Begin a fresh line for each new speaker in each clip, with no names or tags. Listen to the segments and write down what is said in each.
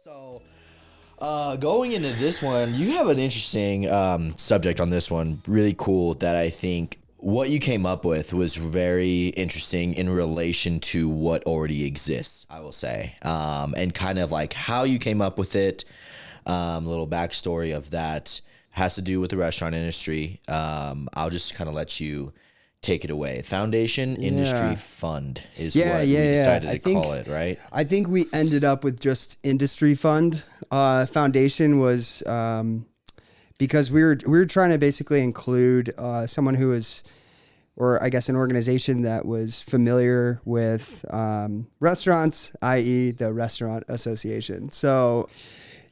So, going into this one, you have an interesting subject on this one. Really cool that I think what you came up with was very interesting in relation to what already exists, I will say. And kind of like how you came up with it, a little backstory of that has to do with the restaurant industry. I'll just kind of let you take it away. Foundation Industry Fund is what we decided to call it, right?
I think we ended up with just Industry Fund. Foundation was because we were trying to basically include someone who was, or I guess an organization that was familiar with restaurants, i.e. the Restaurant Association. So,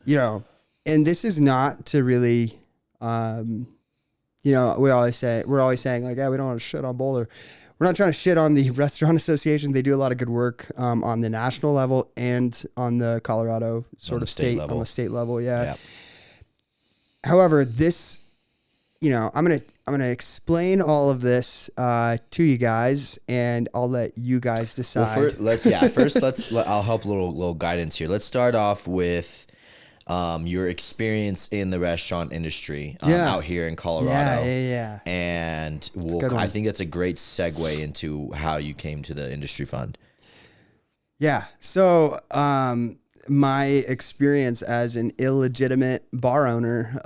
and this is not to really... we're always saying like, yeah, we don't want to shit on Boulder. We're not trying to shit on the Restaurant Association. They do a lot of good work on the national level and on the Colorado on the state level. Yeah. However, this, I'm gonna explain all of this to you guys, and I'll let you guys decide.
Well, I'll help a little guidance here. Let's start off with your experience in the restaurant industry out here in Colorado.
Yeah.
And I think that's a great segue into how you came to the Industry Fund.
Yeah. So my experience as an illegitimate bar owner,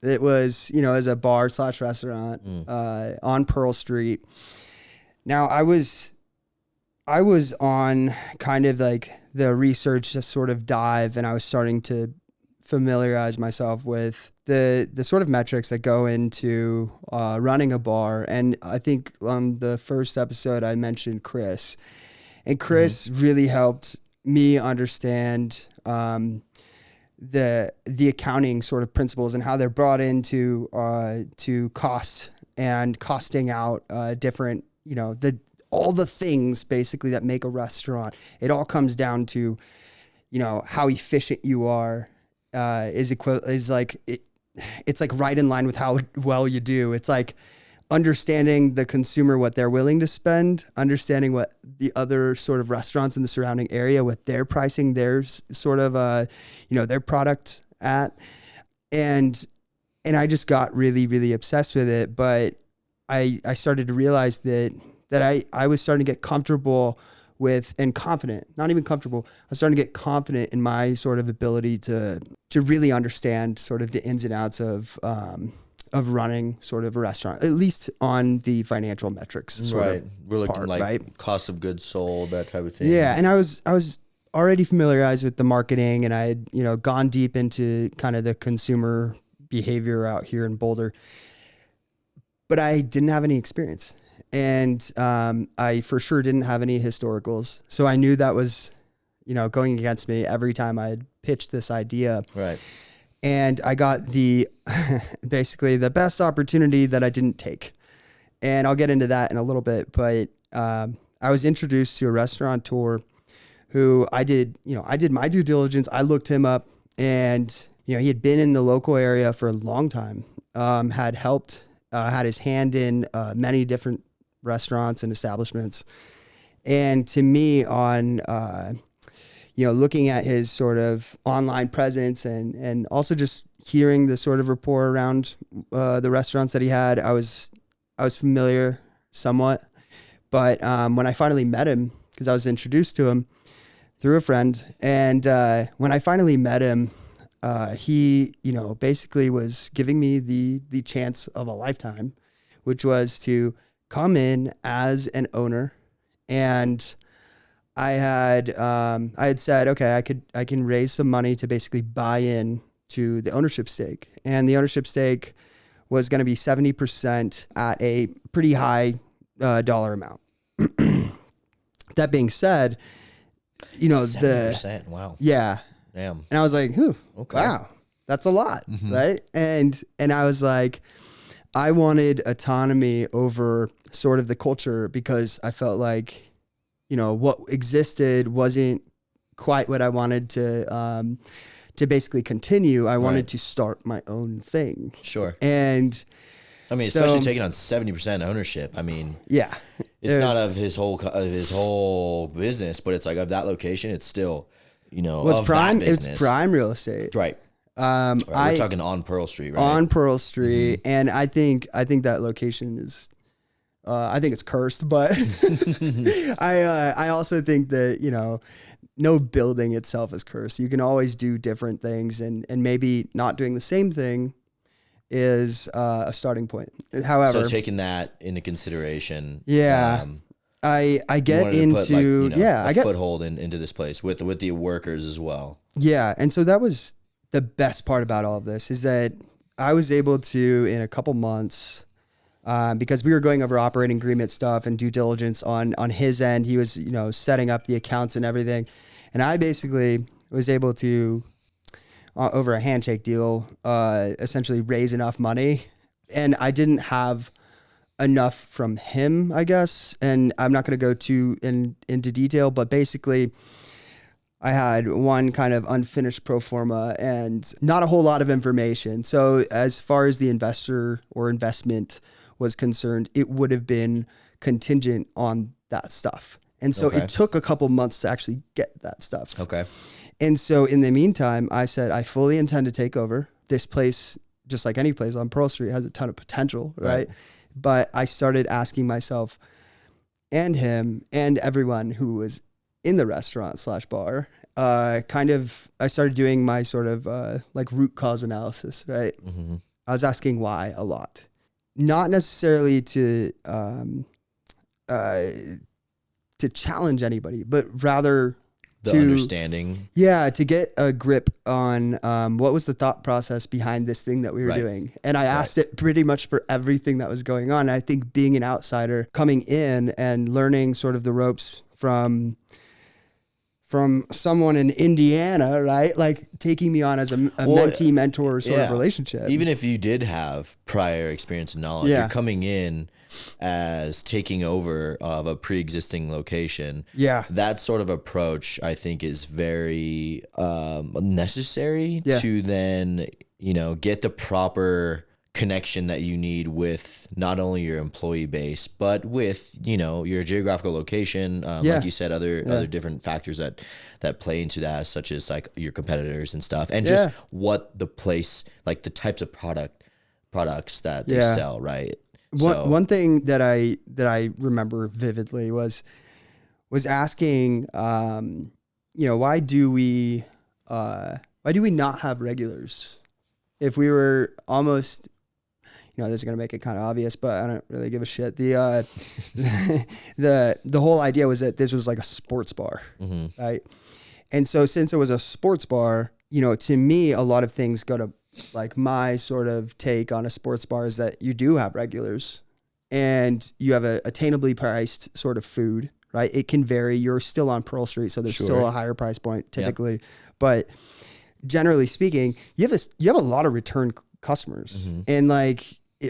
it was, as a bar/restaurant on Pearl Street. Now I was on kind of like the research just sort of dive, and I was starting to familiarize myself with the sort of metrics that go into running a bar. And I think on the first episode I mentioned Chris, and Chris really helped me understand the accounting sort of principles and how they're brought into to costs and costing out different, all the things basically that make a restaurant. It all comes down to, how efficient you are, it's like right in line with how well you do. It's like understanding the consumer, what they're willing to spend, understanding what the other sort of restaurants in the surrounding area, what they're pricing their sort of, their product at. And I just got really, really obsessed with it. But I started to realize that I was starting to get comfortable with, and confident, not even comfortable. I was starting to get confident in my sort of ability to really understand sort of the ins and outs of running sort of a restaurant, at least on the financial metrics.
Right. We're looking like cost of goods sold, that type of thing.
Yeah. And I was already familiarized with the marketing, and I had, gone deep into kind of the consumer behavior out here in Boulder, but I didn't have any experience. And I for sure didn't have any historicals. So I knew that was, going against me every time I'd pitched this idea.
Right.
And I got basically the best opportunity that I didn't take. And I'll get into that in a little bit. But I was introduced to a restaurateur who I did my due diligence. I looked him up, and, he had been in the local area for a long time, had helped, had his hand in many different restaurants and establishments. And to me, on looking at his sort of online presence and also just hearing the sort of rapport around the restaurants that he had, I was familiar somewhat. But when I finally met him, because I was introduced to him through a friend, and when I finally met him, he basically was giving me the chance of a lifetime, which was to come in as an owner. And I had said, okay, I can raise some money to basically buy in to the ownership stake. And the ownership stake was going to be 70% at a pretty high dollar amount. That being said,
70%, wow.
Yeah.
Damn.
And I was like, okay. Wow, that's a lot. Right. And I was like, I wanted autonomy over sort of the culture, because I felt like, what existed wasn't quite what I wanted to basically continue. I wanted to start my own thing.
Sure.
And
I mean, especially taking on 70% ownership. I mean,
yeah,
it's not of his whole business, but it's like of that location. It's still
Was
of
prime?
that business.
It's prime real estate.
Right. We're talking on Pearl Street, right?
On Pearl Street, and I think that location is, I think it's cursed, but I also think that no building itself is cursed. You can always do different things, and maybe not doing the same thing is a starting point. However,
so taking that into consideration,
I get into
I get foothold into this place with the workers as well.
Yeah, and so that was the best part about all of this, is that I was able to, in a couple months, because we were going over operating agreement stuff and due diligence on his end. He was setting up the accounts and everything, and I basically was able to, over a handshake deal, essentially raise enough money, and I didn't have enough from him, I guess, and I'm not going to go too into detail, but basically I had one kind of unfinished pro forma and not a whole lot of information. So as far as the investor or investment was concerned, it would have been contingent on that stuff. And so it took a couple months to actually get that stuff.
Okay.
And so in the meantime, I said, I fully intend to take over this place. Just like any place on Pearl Street, has a ton of potential, right? But I started asking myself and him and everyone who was in the restaurant / bar, I started doing my sort of like root cause analysis, right? Mm-hmm. I was asking why a lot, not necessarily to challenge anybody, but rather
the understanding.
Yeah, to get a grip on what was the thought process behind this thing that we were doing. And I asked it pretty much for everything that was going on. And I think being an outsider coming in and learning sort of the ropes from someone in Indiana, right? Like taking me on as a mentee mentor sort of relationship.
Even if you did have prior experience and knowledge, you're coming in as taking over of a pre-existing location. Yeah. That sort of approach, I think, is very necessary to then, get the proper connection that you need with not only your employee base, but with, your geographical location. Like you said, other different factors that play into that, such as like your competitors and stuff, and just what the place, like the types of products that they sell, right?
One thing that I remember vividly was asking, why do we not have regulars? If we were almost, this is going to make it kind of obvious, but I don't really give a shit. The whole idea was that this was like a sports bar, right? And so since it was a sports bar, to me, a lot of things go to, like, my sort of take on a sports bar is that you do have regulars and you have a attainably priced sort of food, right? It can vary. You're still on Pearl Street, so there's still a higher price point typically, but generally speaking, you have a lot of return customers, and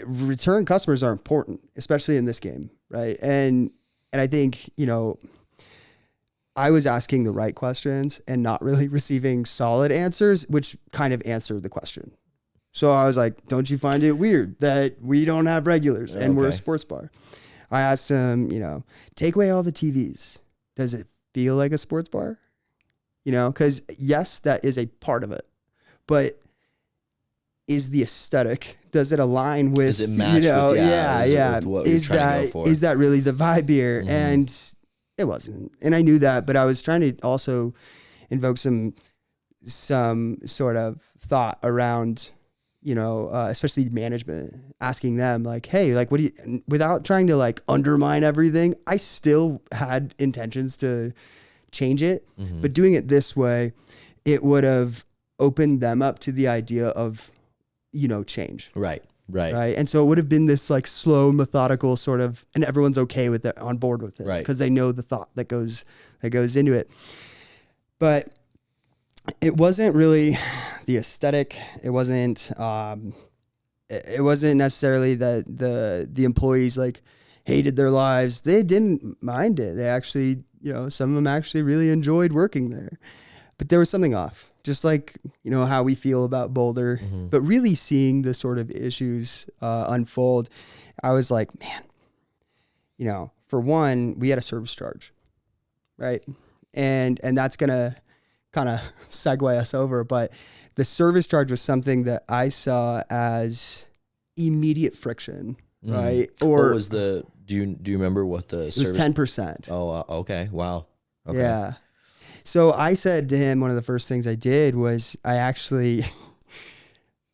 return customers are important, especially in this game, right? And I think I was asking the right questions and not really receiving solid answers, which kind of answered the question. So I was like, don't you find it weird that we don't have regulars and we're a sports bar? I asked him, take away all the TVs. Does it feel like a sports bar? Because yes, that is a part of it, but is the aesthetic, does it align with,
does it match with, with what
is that really the vibe here? And it wasn't. And I knew that, but I was trying to also invoke some sort of thought around, especially management, asking them like, hey, like, what do you, without trying to like undermine everything, I still had intentions to change it, but doing it this way, it would have opened them up to the idea of, change. Right. And so it would have been this like slow, methodical sort of, and everyone's okay with it, on board with it, because they know the thought that goes into it. But it wasn't really the aesthetic. It wasn't necessarily that the employees like hated their lives. They didn't mind it. They actually, some of them actually really enjoyed working there. But there was something off. Just like, how we feel about Boulder, but really seeing the sort of issues unfold, I was like, man, for one, we had a service charge, right? And that's going to kind of segue us over, but the service charge was something that I saw as immediate friction, right? Or
what was do you remember what the
it was 10%.
Oh, okay. Wow. Okay.
Yeah. So I said to him, one of the first things I did was I actually,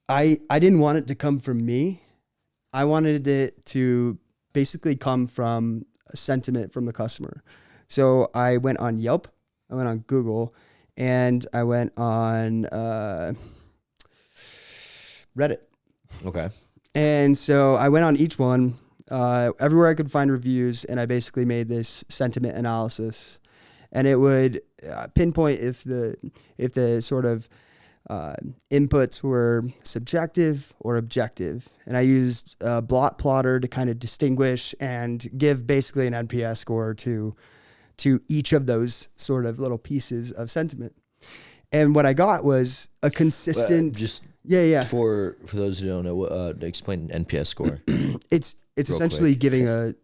I didn't want it to come from me. I wanted it to basically come from a sentiment from the customer. So I went on Yelp, I went on Google, and I went on Reddit.
Okay.
And so I went on each one, everywhere I could find reviews, and I basically made this sentiment analysis. And it would pinpoint if the sort of inputs were subjective or objective. And I used a blot plotter to kind of distinguish and give basically an NPS score to each of those sort of little pieces of sentiment. And what I got was a consistent.
For those who don't know, explain an NPS score.
It's essentially giving a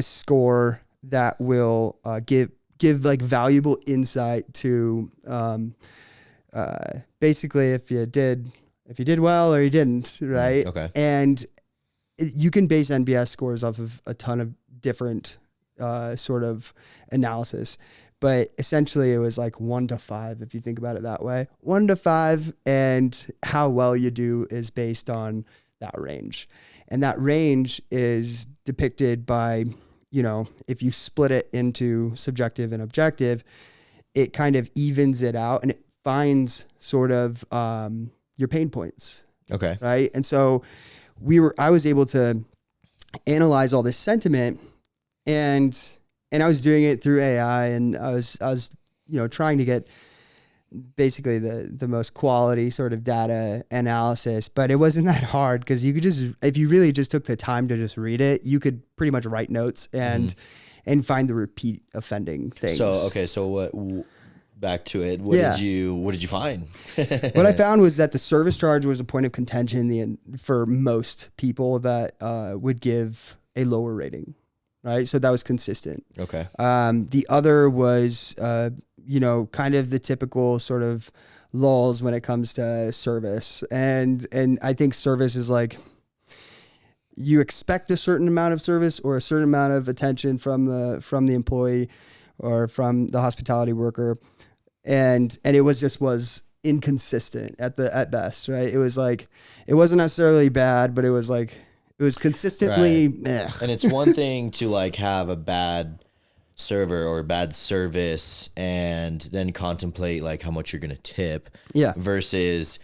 score that will give like valuable insight to basically if you did well or you didn't, right?
Okay.
And you can base NPS scores off of a ton of different sort of analysis. But essentially it was like 1 to 5, if you think about it that way. 1 to 5, and how well you do is based on that range. And that range is depicted by, if you split it into subjective and objective, it kind of evens it out and it finds sort of your pain points.
Okay.
Right. And so I was able to analyze all this sentiment, and I was doing it through AI, and I was trying to get basically the most quality sort of data analysis, but it wasn't that hard because you could if you really just took the time to just read it, you could pretty much write notes and find the repeat offending things.
So what, back to it, what did you find?
What I found was that the service charge was a point of contention for most people that would give a lower rating. Right. So that was consistent.
Okay.
The other was, kind of the typical sort of lulls when it comes to service. And I think service is like, you expect a certain amount of service or a certain amount of attention from the employee or from the hospitality worker. And it was inconsistent at best. Right. It was like, it wasn't necessarily bad, but it was consistently meh.
And it's one thing to like have a bad server or bad service and then contemplate like how much you're going to tip versus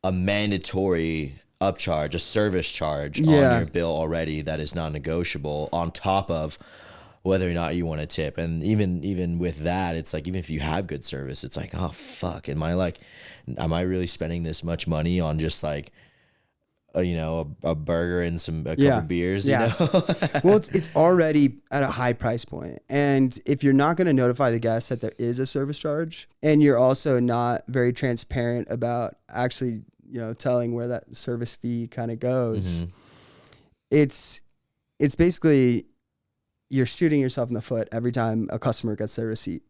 a mandatory upcharge, a service charge on your bill already that is non-negotiable on top of whether or not you want to tip. And even with that, it's like, even if you have good service, it's like, oh fuck, am I really spending this much money on just like a burger and a couple beers, you know?
Well, it's already at a high price point. And if you're not going to notify the guests that there is a service charge, and you're also not very transparent about actually, telling where that service fee kind of goes, it's basically, you're shooting yourself in the foot every time a customer gets their receipt,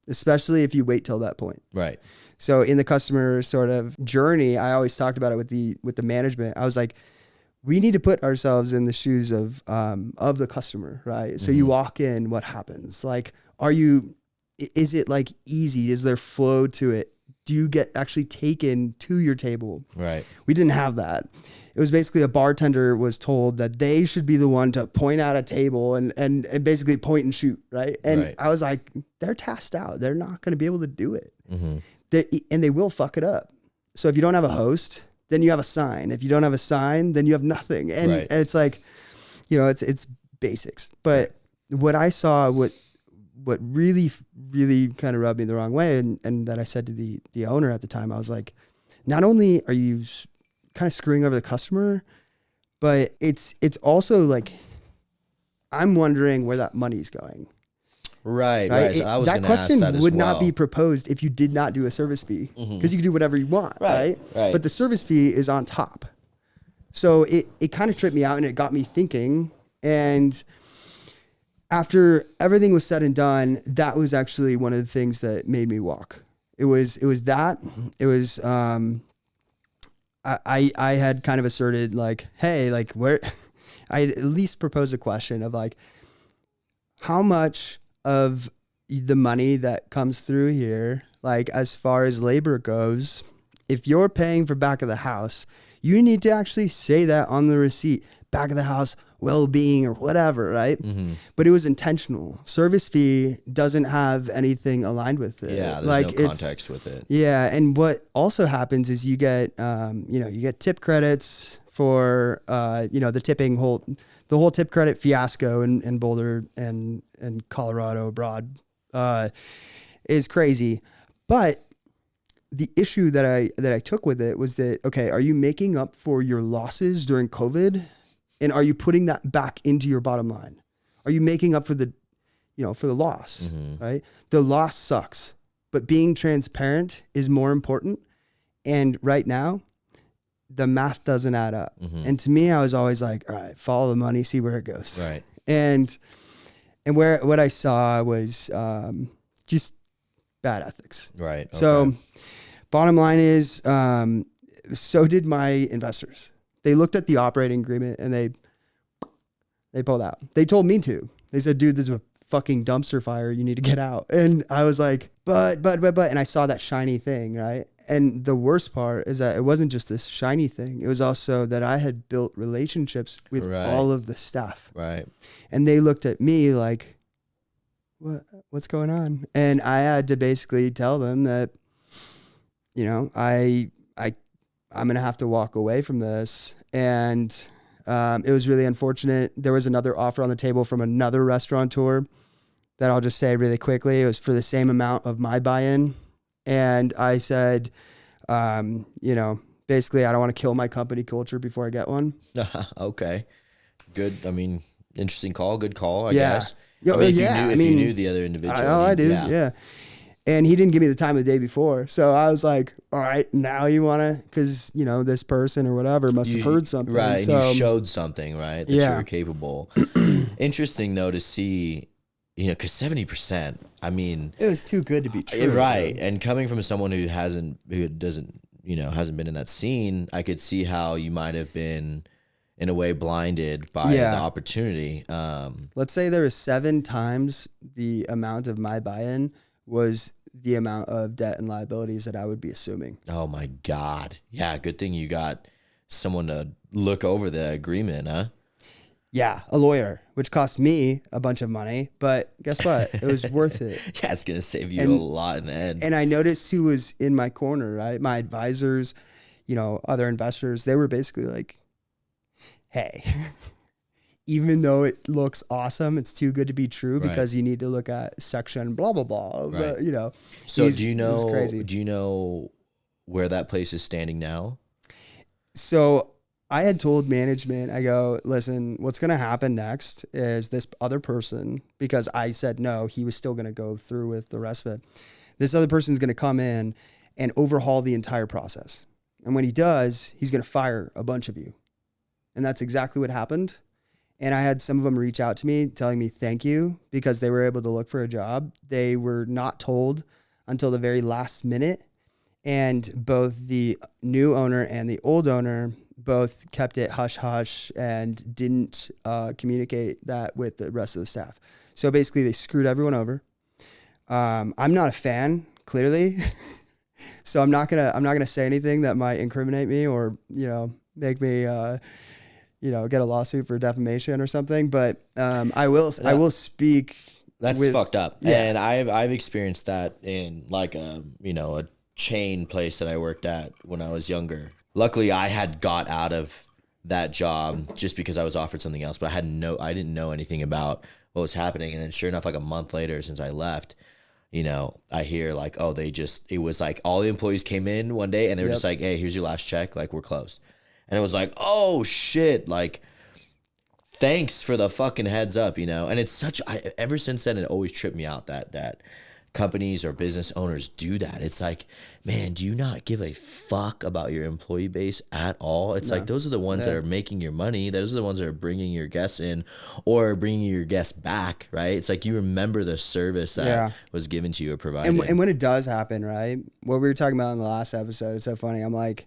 especially if you wait till that point.
Right.
So in the customer sort of journey, I always talked about it with the management. I was like, we need to put ourselves in the shoes of the customer, right? So you walk in, what happens? Like, is it like easy? Is there flow to it? Do you get actually taken to your table?
Right.
We didn't have that. It was basically a bartender was told that they should be the one to point out a table and basically point and shoot, right? And I was like, they're tasked out. They're not going to be able to do it. And they will fuck it up. So if you don't have a host, then you have a sign. If you don't have a sign, then you have nothing. And it's like, it's basics. But what I saw, what really, really kind of rubbed me the wrong way, and that I said to the owner at the time, I was like, not only are you kind of screwing over the customer, but it's also like, I'm wondering where that money's going.
Right. So I was
that question
ask that
would not be proposed if you did not do a service fee, because you can do whatever you want, right? But the service fee is on top. So it kind of tripped me out, and it got me thinking. And after everything was said and done, that was actually one of the things that made me walk. It was that. It was, I had kind of asserted like, hey, like where I at least proposed a question of like, how much of the money that comes through here, like as far as labor goes, if you're paying for back of the house, you need to actually say that on the receipt, back of the house, well-being or whatever, right?
Mm-hmm.
But it was intentional. Service fee doesn't have anything aligned with it.
Yeah, there's
like
no context with it.
Yeah, and what also happens is you get, you get tip credits for, the tipping the whole tip credit fiasco in Boulder and Colorado abroad is crazy. But the issue that I took with it was that, okay, are you making up for your losses during COVID? And are you putting that back into your bottom line? Are you making up for the loss, right? The loss sucks, but being transparent is more important. And right now, the math doesn't add up. And to me, I was always like, all right, follow the money, see where it goes.
Right.
And what I saw was just bad ethics.
Right. Okay.
So bottom line is, so did my investors. They looked at the operating agreement and they pulled out. They told me to. They said, dude, this is a fucking dumpster fire. You need to get out. And I was like, but, and I saw that shiny thing, right? And the worst part is that it wasn't just this shiny thing. It was also that I had built relationships with all of the staff.
Right.
And they looked at me like, what's going on? And I had to basically tell them that, I'm going to have to walk away from this. And it was really unfortunate. There was another offer on the table from another restaurateur that I'll just say really quickly. It was for the same amount of my buy-in. And I said, basically, I don't want to kill my company culture before I get one.
Okay. Good. I mean, interesting call. Good call, I
Yeah.
guess.
Yo,
I mean,
yeah.
if you knew the other individual.
I do. Yeah. And he didn't give me the time of the day before. So I was like, all right, now you want to, because, this person or whatever must have heard something.
Right.
So,
and you showed something, right? That you were capable. Interesting, though, to see, because 70%, I mean.
It was too good to be true.
Right. And coming from someone who hasn't been in that scene, I could see how you might have been, in a way, blinded by the opportunity.
Let's say there was 7 times the amount of my buy-in was the amount of debt and liabilities that I would be assuming.
Oh my God. Yeah. Good thing you got someone to look over the agreement, huh?
Yeah. A lawyer, which cost me a bunch of money, but guess what? It was worth it.
Yeah. It's going to save you a lot in the end.
And I noticed who was in my corner, right? My advisors, other investors, they were basically like, hey, even though it looks awesome, it's too good to be true because you need to look at section blah, blah, blah.
Right. So do you know where that place is standing now?
So I had told management, I go, listen, what's going to happen next is this other person, because I said no, he was still going to go through with the rest of it. This other person is going to come in and overhaul the entire process. And when he does, he's going to fire a bunch of you. And that's exactly what happened. And I had some of them reach out to me telling me thank you because they were able to look for a job. They were not told until the very last minute. And both the new owner and the old owner both kept it hush hush and didn't communicate that with the rest of the staff. So basically they screwed everyone over. I'm not a fan, clearly. So I'm not gonna say anything that might incriminate me or, make me get a lawsuit for defamation or something, but I will speak.
That's fucked up. Yeah. And I've experienced that in like a chain place that I worked at when I was younger. Luckily I had got out of that job just because I was offered something else, but I didn't know anything about what was happening. And then sure enough, like a month later since I left, I hear like, oh, it was like all the employees came in one day and they were just like, hey, here's your last check. Like, we're closed. And it was like, oh shit, like, thanks for the fucking heads up, And it's ever since then, it always tripped me out that companies or business owners do that. It's like, man, do you not give a fuck about your employee base at all? It's like, those are the ones that are making your money. Those are the ones that are bringing your guests in or bringing your guests back, right? It's like you remember the service that was given to you or provided.
And when it does happen, right? What we were talking about in the last episode, it's so funny. I'm like,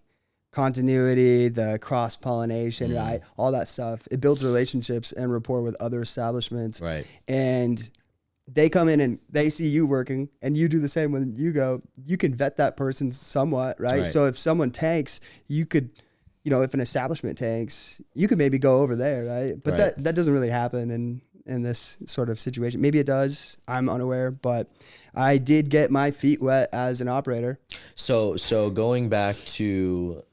continuity, the cross-pollination, right? All that stuff. It builds relationships and rapport with other establishments.
Right. And
they come in and they see you working and you do the same when you go. You can vet that person somewhat, right? So if someone tanks, you could, if an establishment tanks, you could maybe go over there, right? But that doesn't really happen in this sort of situation. Maybe it does. I'm unaware, but I did get my feet wet as an operator.
So going back to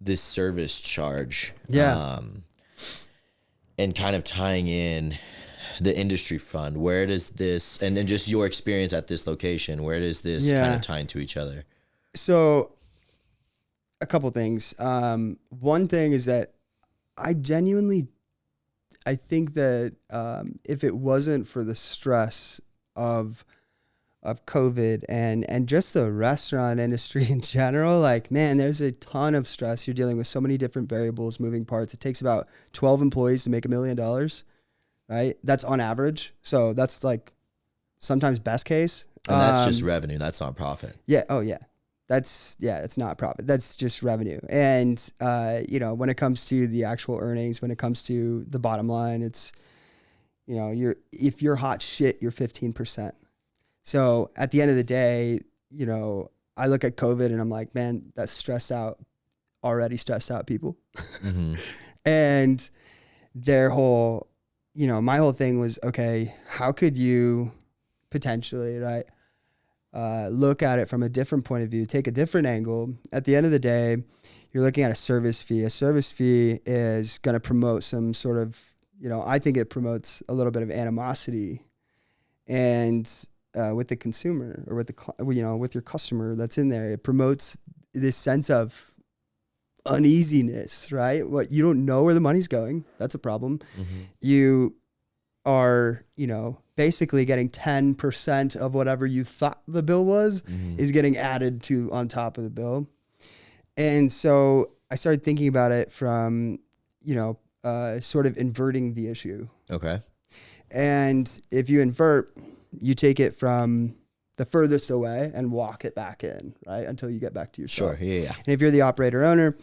this service charge, and kind of tying in the industry fund, where does this, and then just your experience at this location, where does this kind of tie into each other?
So a couple things. One thing is that I think that if it wasn't for the stress of COVID and just the restaurant industry in general, like, man, there's a ton of stress. You're dealing with so many different variables, moving parts. It takes about 12 employees to make $1 million, right? That's on average. So that's like sometimes best case.
And that's just revenue. That's not profit.
Yeah. Oh yeah. It's not profit. That's just revenue. And, when it comes to the actual earnings, when it comes to the bottom line, it's, if you're hot shit, you're 15%. So at the end of the day, I look at COVID and I'm like, man, that's already stressed out people. And their whole, my whole thing was, okay, how could you potentially, right, look at it from a different point of view, take a different angle. At the end of the day, you're looking at a service fee. A service fee is going to promote some sort of, I think it promotes a little bit of animosity and with the consumer or with with your customer that's in there. It promotes this sense of uneasiness, right? What you don't know where the money's going. That's a problem. You are, basically getting 10% of whatever you thought the bill was is getting added to on top of the bill. And so I started thinking about it from, sort of inverting the issue. Okay. And if you invert, you take it from the furthest away and walk it back in, right? Until you get back to your shop.
Sure. Yeah.
And if you're the operator owner,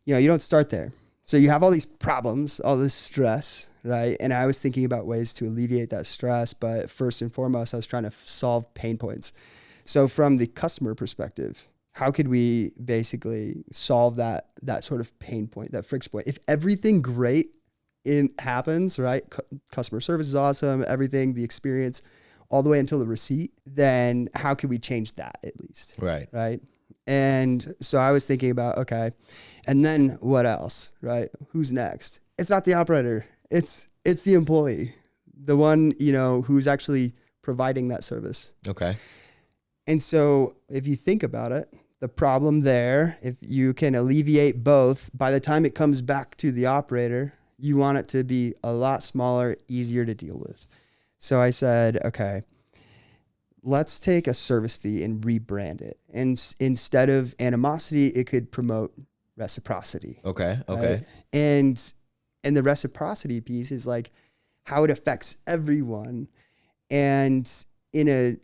you don't start there. So you have all these problems, all this stress, right? And I was thinking about ways to alleviate that stress, but first and foremost, I was trying to solve pain points. So from the customer perspective, how could we basically solve that sort of pain point, that friction point? If everything great happens, right? Customer service is awesome, everything, the experience, all the way until the receipt, then how can we change that at least? Right. Right. And so I was thinking about, okay, and then what else, right? Who's next? It's not the operator. It's the employee, the one, who's actually providing that service. Okay. And so if you think about it, the problem there, if you can alleviate both, by the time it comes back to the operator, you want it to be a lot smaller, easier to deal with. So I said, okay, let's take a service fee and rebrand it. And instead of animosity, it could promote reciprocity. Okay. Okay. Right? And the reciprocity piece is like how it affects everyone. And in a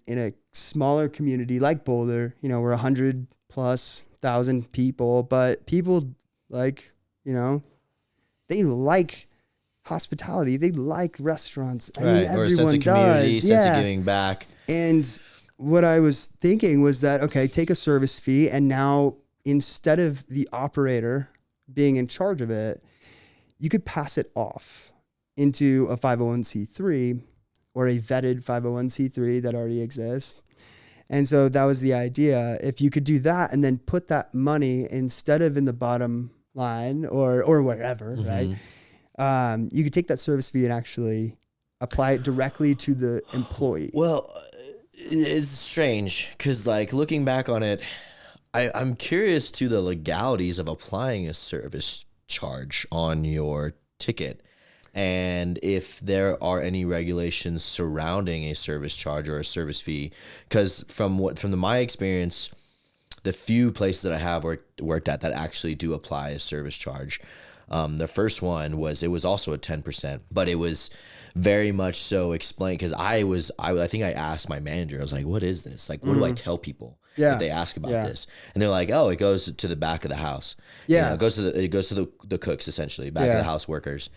smaller community like Boulder, we're 100,000+ people, but people like, they like hospitality. They like restaurants. I mean, everyone
or a sense of community, sense of giving back.
And what I was thinking was that, okay, take a service fee, and now instead of the operator being in charge of it, you could pass it off into a 501c3 or a vetted 501c3 that already exists. And so that was the idea. If you could do that and then put that money instead of in the bottom line or wherever, right? You could take that service fee and actually apply it directly to the employee.
Well, it's strange because, like, looking back on it, I'm curious to the legalities of applying a service charge on your ticket. and if there are any regulations surrounding a service charge or a service fee. Because from my experience, the few places that I have worked at that actually do apply a service charge. The first one it was also a 10%, but it was very much so explained, because I think I asked my manager, I was like, what is this? Like, what do I tell people if they ask about this? And they're like, oh, it goes to the back of the house.
Yeah.
It goes to the cooks, essentially, back of the house workers.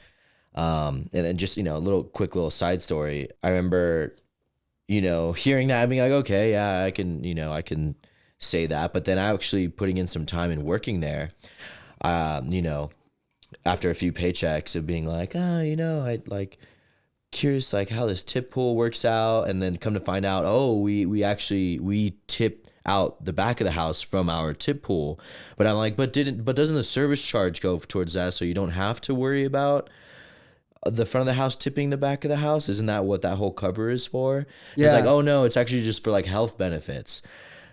And then just, a quick little side story. I remember, hearing that and being like, okay, yeah, I can say that. But then actually putting in some time and working there, after a few paychecks of being like, I'd like curious like how this tip pool works out, and then come to find out, we tip out the back of the house from our tip pool. But I'm like, but doesn't the service charge go towards that, so you don't have to worry about the front of the house tipping the back of the house? Isn't that what that whole cover is for? Yeah. It's like, oh no, it's actually just for like health benefits.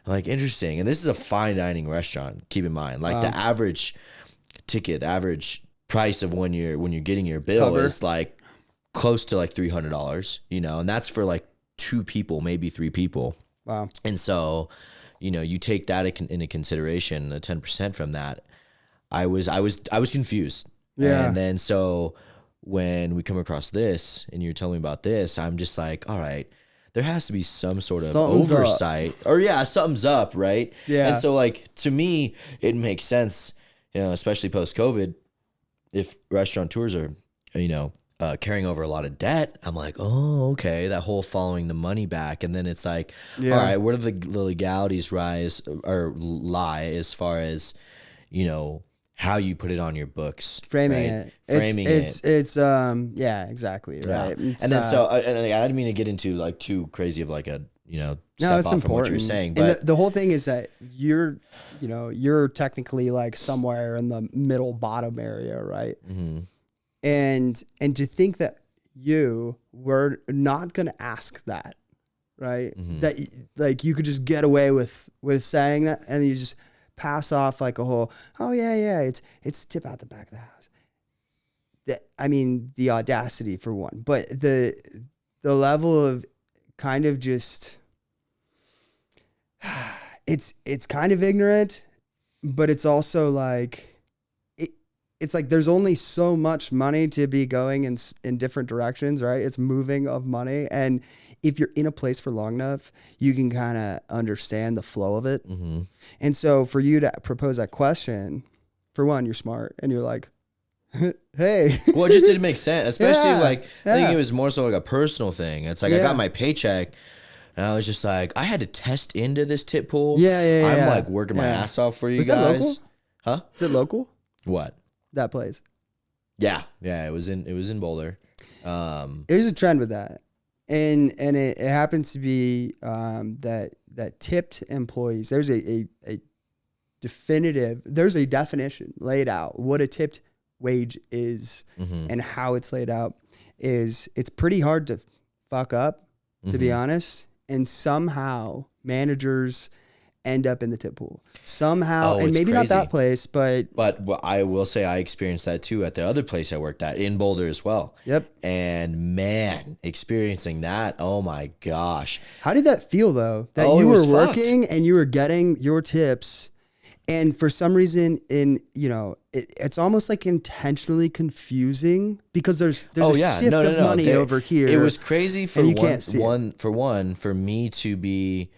I'm like, interesting. And this is a fine dining restaurant, keep in mind. Like the average ticket, the average price of when you're getting your bill is like close to like $300, and that's for like 2 people, maybe 3 people.
Wow.
And so, you take that into consideration, the 10% from that. I was confused.
Yeah.
And then so when we come across this and you're telling me about this, I'm just like, all right, there has to be some sort of
Something's
oversight
up.
Or something's up. Right.
Yeah.
And so like, to me, it makes sense, especially post COVID, if restaurateurs are, carrying over a lot of debt. I'm like, oh, okay, that whole following the money back. And then it's like, all right, where do the legalities lie as far as, how you put it on your books,
framing
right?
it. It's yeah, exactly. Right.
Yeah. And then so, and I didn't mean to get into like too crazy of like a, step off from what you're saying, but
and the whole thing is that you're technically like somewhere in the middle bottom area, right?
Mm-hmm.
And to think that you were not going to ask that, right?
Mm-hmm.
That like you could just get away with saying that, and you just pass off like a whole, oh yeah, it's tip out the back of the house. I mean, the audacity for one, but the level of kind of just, it's kind of ignorant, but it's also like, it's like there's only so much money to be going in different directions, right? It's moving of money. And if you're in a place for long enough, you can kind of understand the flow of it.
Mm-hmm.
And so for you to propose that question, for one, you're smart and you're like, hey.
Well, it just didn't make sense, especially I think it was more so like a personal thing. It's like I got my paycheck and I was just like, I had to test into this tip pool. I'm like working my ass off for you guys.
That local?
Huh?
Is it local?
What?
That place.
Yeah, it was in Boulder.
There's a trend with that, and it happens to be that tipped employees. There's a definition laid out what a tipped wage is,
mm-hmm.
and how it's laid out is it's pretty hard to fuck up, to be honest, and somehow managers end up in the tip pool somehow, and maybe
crazy.
Not that place, but
I will say I experienced that too at the other place I worked at in Boulder as well.
Yep.
And man, experiencing that, oh my gosh.
How did that feel though? That you were working and you were getting your tips, and for some reason it's almost like intentionally confusing because there's a shift of money over here.
It was crazy for for me to be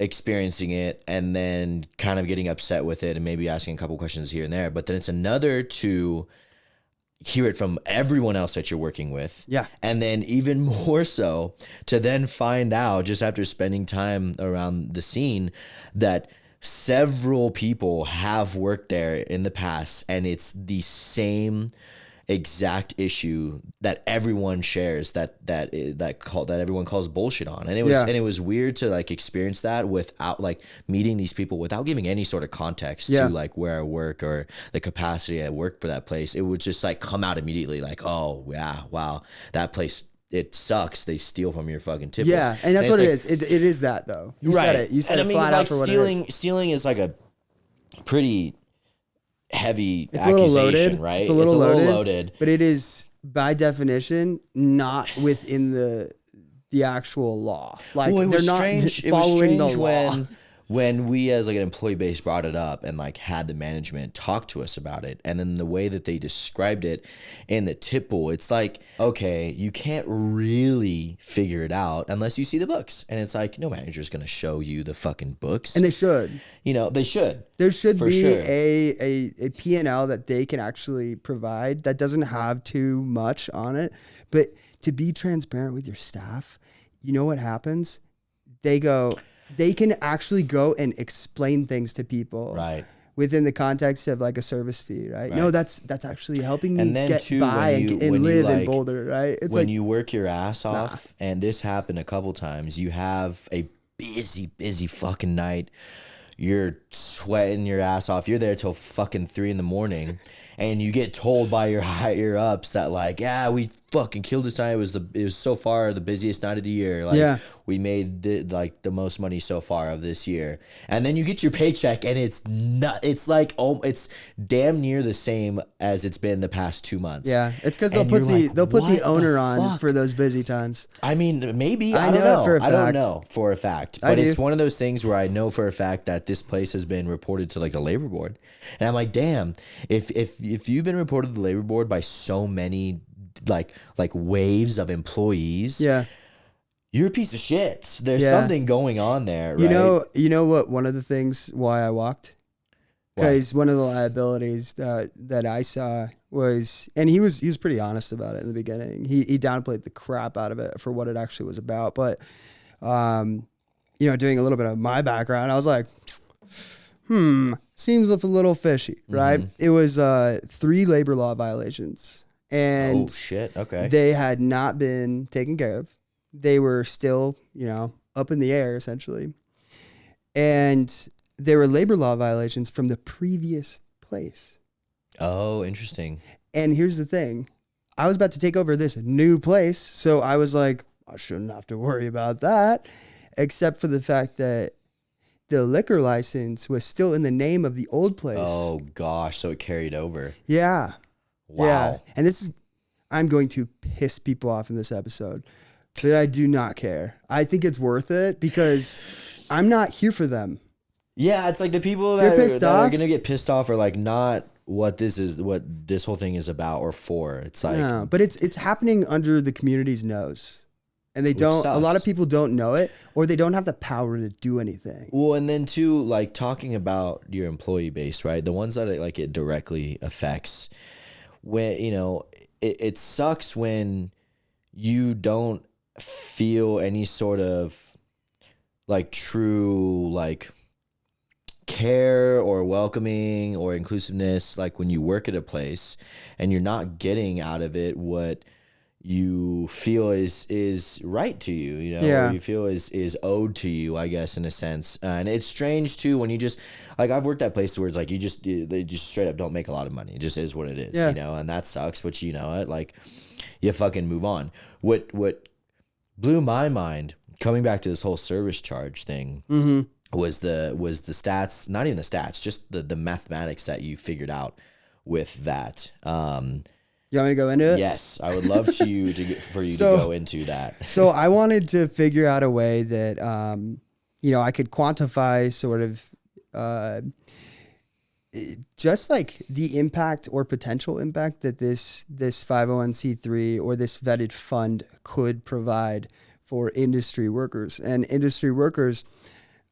experiencing it and then kind of getting upset with it and maybe asking a couple questions here and there. But then it's another to hear it from everyone else that you're working with.
Yeah.
And then even more so to then find out just after spending time around the scene that several people have worked there in the past and it's the same exact issue that everyone shares that everyone calls bullshit on. And it was weird to like experience that without like meeting these people without giving any sort of context to like where I work or the capacity I work for that place. It would just like come out immediately like, oh yeah, wow, that place, it sucks. They steal from your fucking tippers.
Yeah, and that's what it is. It is that though. You said it. You said it flat out for what it is.
Stealing is like a pretty heavy
it's
accusation,
a little loaded,
right?
It's a little loaded, but it is by definition not within the actual law. Like
well,
they're not following the law.
When we as like an employee base brought it up and like had the management talk to us about it, and then the way that they described it in the tipple, it's like, okay, you can't really figure it out unless you see the books. And it's like, no manager's going to show you the fucking books.
And they should.
You know, they should.
There should be
sure.
a P&L that they can actually provide that doesn't have too much on it. But to be transparent with your staff, you know what happens? They can actually go and explain things to people,
right,
within the context of like a service fee, right? No, that's actually helping me get
too,
by and live in Boulder, right?
It's when you work your ass off, and this happened a couple times, you have a busy fucking night. You're sweating your ass off. You're there till fucking 3 a.m. and you get told by your higher ups that like, yeah, we fucking killed this night. It was so far the busiest night of the year. Like, we made the most money so far of this year. And then you get your paycheck and it's like, it's damn near the same as it's been the past 2 months.
Yeah, it's because they'll put the owner on for those busy times.
I mean, maybe I don't know. I don't know for a fact, but it's one of those things where I know for a fact that this place has been reported to like the labor board, and I'm like, damn, if you've been reported to the labor board by so many like waves of employees, you're a piece of shit. There's something going on there, right?
You know what? One of the things why I walked, because one of the liabilities that I saw was, and he was pretty honest about it in the beginning. He downplayed the crap out of it for what it actually was about. But doing a little bit of my background, I was like, seems a little fishy, right? Mm-hmm. It was 3 labor law violations, and
oh shit, okay,
they had not been taken care of. They were still, up in the air essentially, and they were labor law violations from the previous place.
Oh, interesting.
And here's the thing. I was about to take over this new place, so I was like, I shouldn't have to worry about that, except for the fact that the liquor license was still in the name of the old place.
Oh, gosh. So it carried over.
Yeah.
Wow.
Yeah. And I'm going to piss people off in this episode, but I do not care. I think it's worth it because I'm not here for them.
Yeah. It's like the people that are going to get pissed off are like not what this whole thing is about or for. It's like,
no, but it's happening under the community's nose. And a lot of people don't know it, or they don't have the power to do anything.
Well, and then too, like talking about your employee base, right? The ones that it directly affects, when, it sucks when you don't feel any sort of like true, like care or welcoming or inclusiveness, like when you work at a place and you're not getting out of it what you feel is right to you, or you feel is owed to you, I guess, in a sense. And it's strange too when you just like, I've worked at places where it's like they just straight up don't make a lot of money. It just is what it is, and that sucks. But like you fucking move on. What blew my mind coming back to this whole service charge thing was the stats, not even the stats, just the mathematics that you figured out with that.
You want me to go into it?
Yes, I would love for you to go into that.
So I wanted to figure out a way that, I could quantify sort of just like the impact or potential impact that this 501c3 or this vetted fund could provide for industry workers. And industry workers,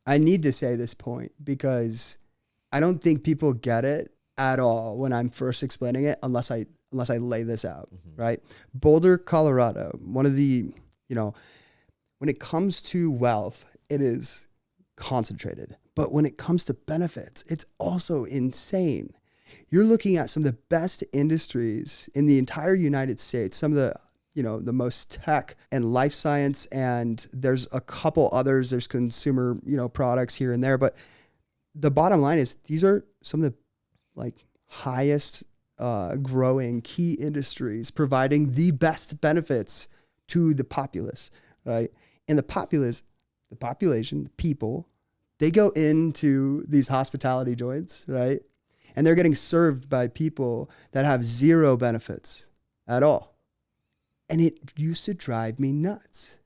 I need to say this point because I don't think people get it at all when I'm first explaining it unless I lay this out, right? Boulder, Colorado, one of the, when it comes to wealth, it is concentrated. But when it comes to benefits, it's also insane. You're looking at some of the best industries in the entire United States, some of the, the most tech and life science, and there's a couple others, there's consumer, products here and there. But the bottom line is these are some of the highest growing key industries providing the best benefits to the populace, right? And the population, the people, they go into these hospitality joints, right? And they're getting served by people that have zero benefits at all. And it used to drive me nuts.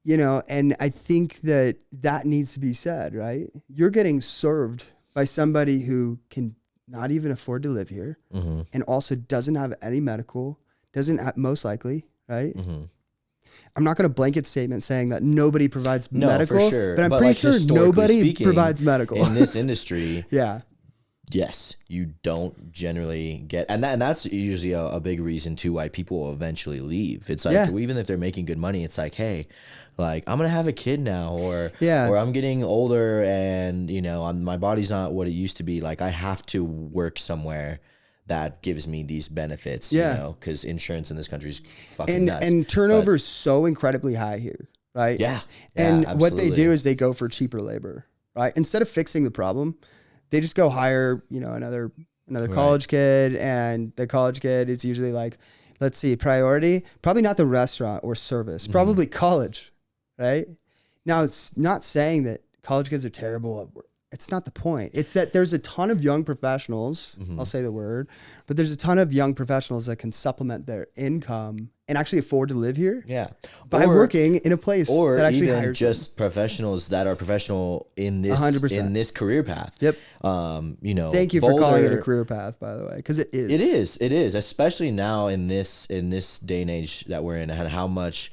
And I think that needs to be said, right? You're getting served by somebody who can not even afford to live here, and also doesn't have any medical, most likely, right? I'm not going to blanket statement saying that nobody provides medical,
for sure.
but I'm pretty sure nobody provides medical
in this industry.
Yeah.
Yes, you don't generally get, and that's usually a big reason too why people will eventually leave. It's like, even if they're making good money, it's like, hey, like I'm gonna have a kid now, or I'm getting older, and my body's not what it used to be. Like I have to work somewhere that gives me these benefits. Because insurance in this country is fucking nuts.
And turnover is so incredibly high here, right?
Yeah.
And
absolutely.
what they do is they go for cheaper labor, right? Instead of fixing the problem, they just go hire, another college kid, and the college kid is usually like, let's see, priority, probably not the restaurant or service, probably college, right? Now, it's not saying that college kids are terrible. It's not the point. It's that there's a ton of young professionals, I'll say the word, but there's a ton of young professionals that can supplement their income and actually afford to live here.
Yeah.
By working in a place
or
that actually
even
hires
just them. Professionals that are professional in this
100%.
in this career path.
Yep.
Thank
you for calling it a career path, by the way, because it is.
It is, especially now in this day and age that we're in, and how much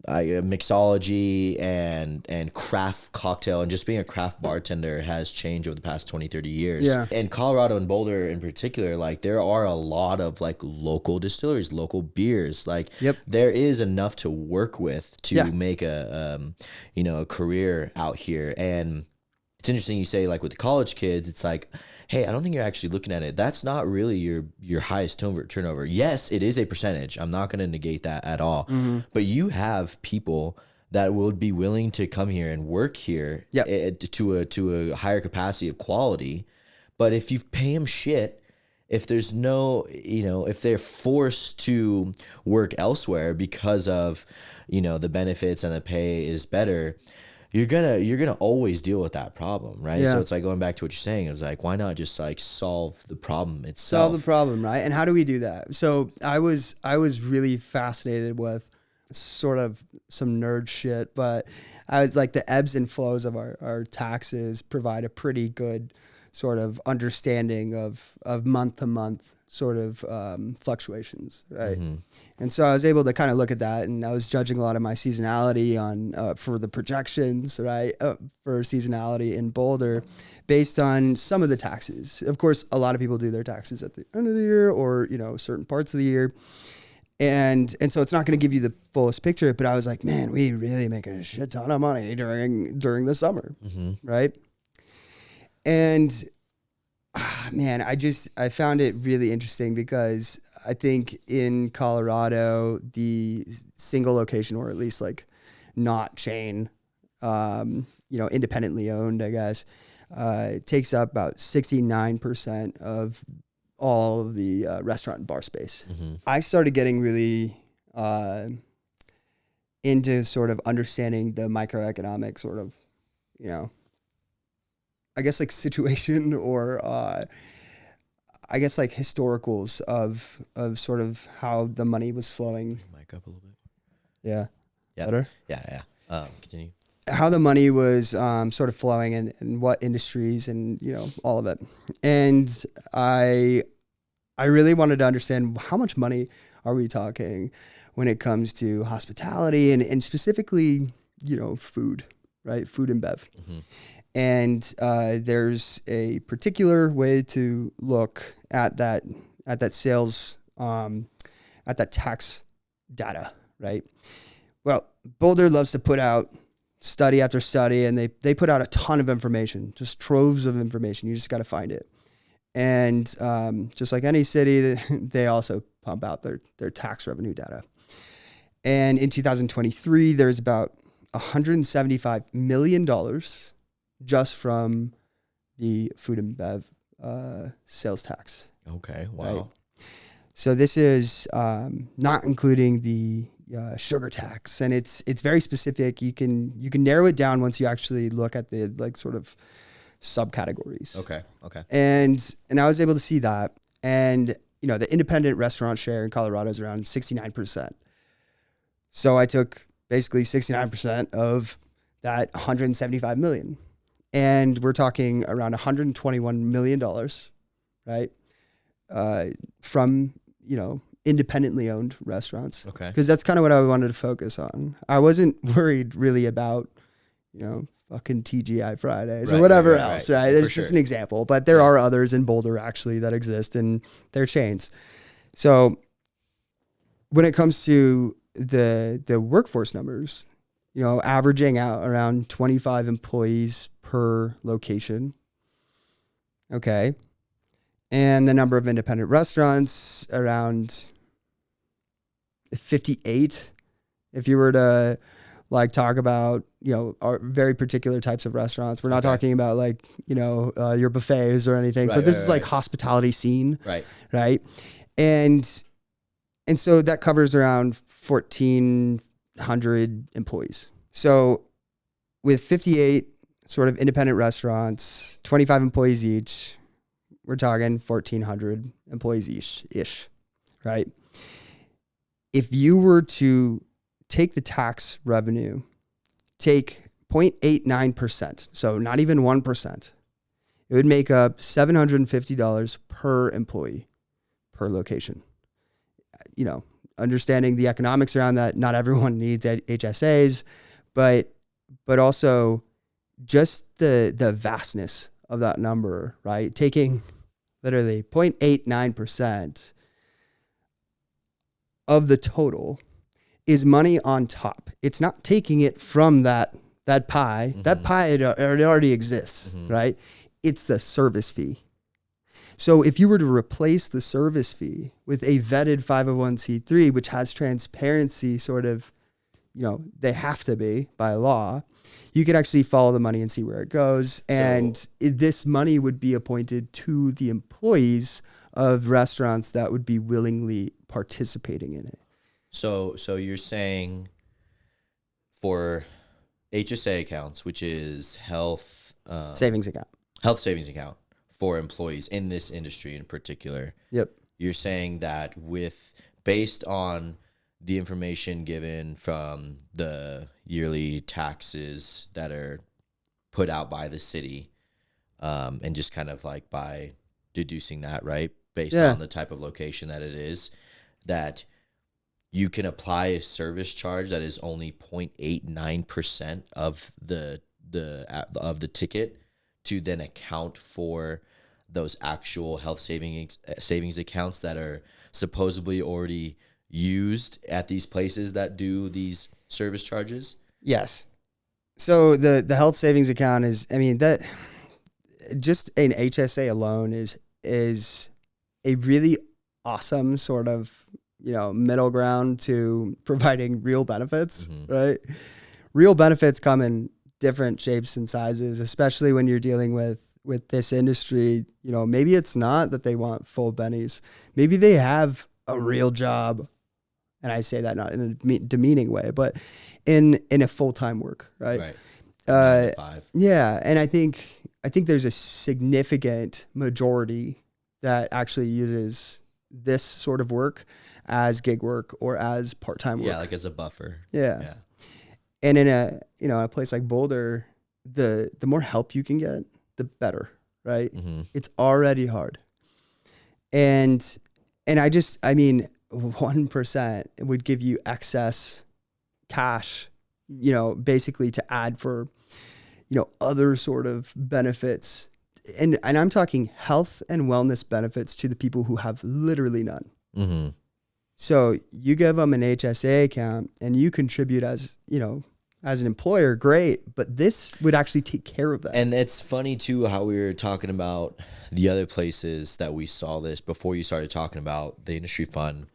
mixology and craft cocktail and just being a craft bartender has changed over the past 20-30 years.
Yeah.
In Colorado and Boulder in particular, like there are a lot of like local distilleries, local beers. Like there is enough to work with to make a career out here. And it's interesting you say, like with the college kids, it's like, hey, I don't think you're actually looking at it. That's not really your highest turnover. Yes, it is a percentage. I'm not going to negate that at all. But you have people that would be willing to come here and work here to a higher capacity of quality. But if you pay them shit, if there's no, if they're forced to work elsewhere because of, the benefits and the pay is better, you're gonna always deal with that problem, right? So it's like going back to what you're saying. It's like, why not just like solve the problem itself?
Solve the problem, right? And how do we do that? So I was really fascinated with sort of some nerd shit, but I was like, the ebbs and flows of our taxes provide a pretty good sort of understanding of month to month sort of fluctuations, right? And so I was able to kind of look at that, and I was judging a lot of my seasonality on for the projections, right, for seasonality in Boulder based on some of the taxes. Of course, a lot of people do their taxes at the end of the year or, certain parts of the year. And so it's not going to give you the fullest picture, but I was like, man, we really make a shit ton of money during the summer, right? And man, I found it really interesting because I think in Colorado, the single location, or at least like not chain, independently owned, I guess, takes up about 69% of all of the restaurant and bar space. I started getting really into sort of understanding the microeconomic sort of, I guess like situation or I guess like historicals of sort of how the money was flowing.
Mic up a little bit.
Yeah. Better?
Yeah. Continue.
How the money was sort of flowing and what industries and, all of it. And I really wanted to understand how much money are we talking when it comes to hospitality and specifically, food, right? Food and bev. And there's a particular way to look at that sales, at that tax data, right? Well, Boulder loves to put out study after study, and they put out a ton of information, just troves of information. You just got to find it. And just like any city, they also pump out their tax revenue data. And in 2023, there's about $175 million just from the food and bev sales tax.
Okay, wow. Right?
So this is not including the sugar tax, and it's very specific. You can narrow it down once you actually look at the like sort of subcategories.
Okay.
And I was able to see that, and the independent restaurant share in Colorado is around 69%. So I took basically 69% of that 175 million. And we're talking around $121 million, right? From, independently owned restaurants.
Okay.
Because that's kind of what I wanted to focus on. I wasn't worried really about, fucking TGI Fridays or whatever else, right? It's just an example. But there are others in Boulder actually that exist, and they're chains. So when it comes to the workforce numbers, averaging out around 25 employees per location. Okay. And the number of independent restaurants around 58. If you were to talk about, our very particular types of restaurants, we're not talking about your buffets or anything, but this is hospitality scene. Right. And so that covers around 1,400 employees. So with 58 sort of independent restaurants, 25 employees each, we're talking 1,400 employees ish, right? If you were to take the tax revenue, take 0.89%, so not even 1%, it would make up $750 per employee per location. Understanding the economics around that, not everyone needs HSAs, but also just the vastness of that number, right? Taking literally 0.89% of the total is money on top. It's not taking it from that pie. Mm-hmm. That pie, it already exists, mm-hmm. right? It's the service fee. So if you were to replace the service fee with a vetted 501c3, which has transparency sort of, they have to be by law, you could actually follow the money and see where it goes. And this money would be appointed to the employees of restaurants that would be willingly participating in it.
So you're saying for HSA accounts, which is health
savings account
for employees in this industry in particular.
Yep.
You're saying that based on the information given from the yearly taxes that are put out by the city, and just kind of by deducing that, right, based on the type of location that it is, that you can apply a service charge that is only 0.89% of the ticket to then account for those actual health savings accounts that are supposedly already used at these places that do these service charges?
Yes. So the health savings account is, that just an HSA alone is a really awesome sort of, middle ground to providing real benefits, mm-hmm. right? Real benefits come in different shapes and sizes, especially when you're dealing with this industry. Maybe it's not that they want full bennies. Maybe they have a real job. And I say that not in a demeaning way, but in a full-time work, right?
Right.
Yeah. And I think there's a significant majority that actually uses this sort of work as gig work or as part-time work.
Yeah, as a buffer.
Yeah. And in a place like Boulder, the more help you can get, the better, right? Mm-hmm. It's already hard. And 1% would give you excess cash, basically to add for, other sort of benefits. And I'm talking health and wellness benefits to the people who have literally none. Mm-hmm. So you give them an HSA account and you contribute as an employer, great. But this would actually take care of that.
And it's funny too, how we were talking about the other places that we saw this before you started talking about the industry fund.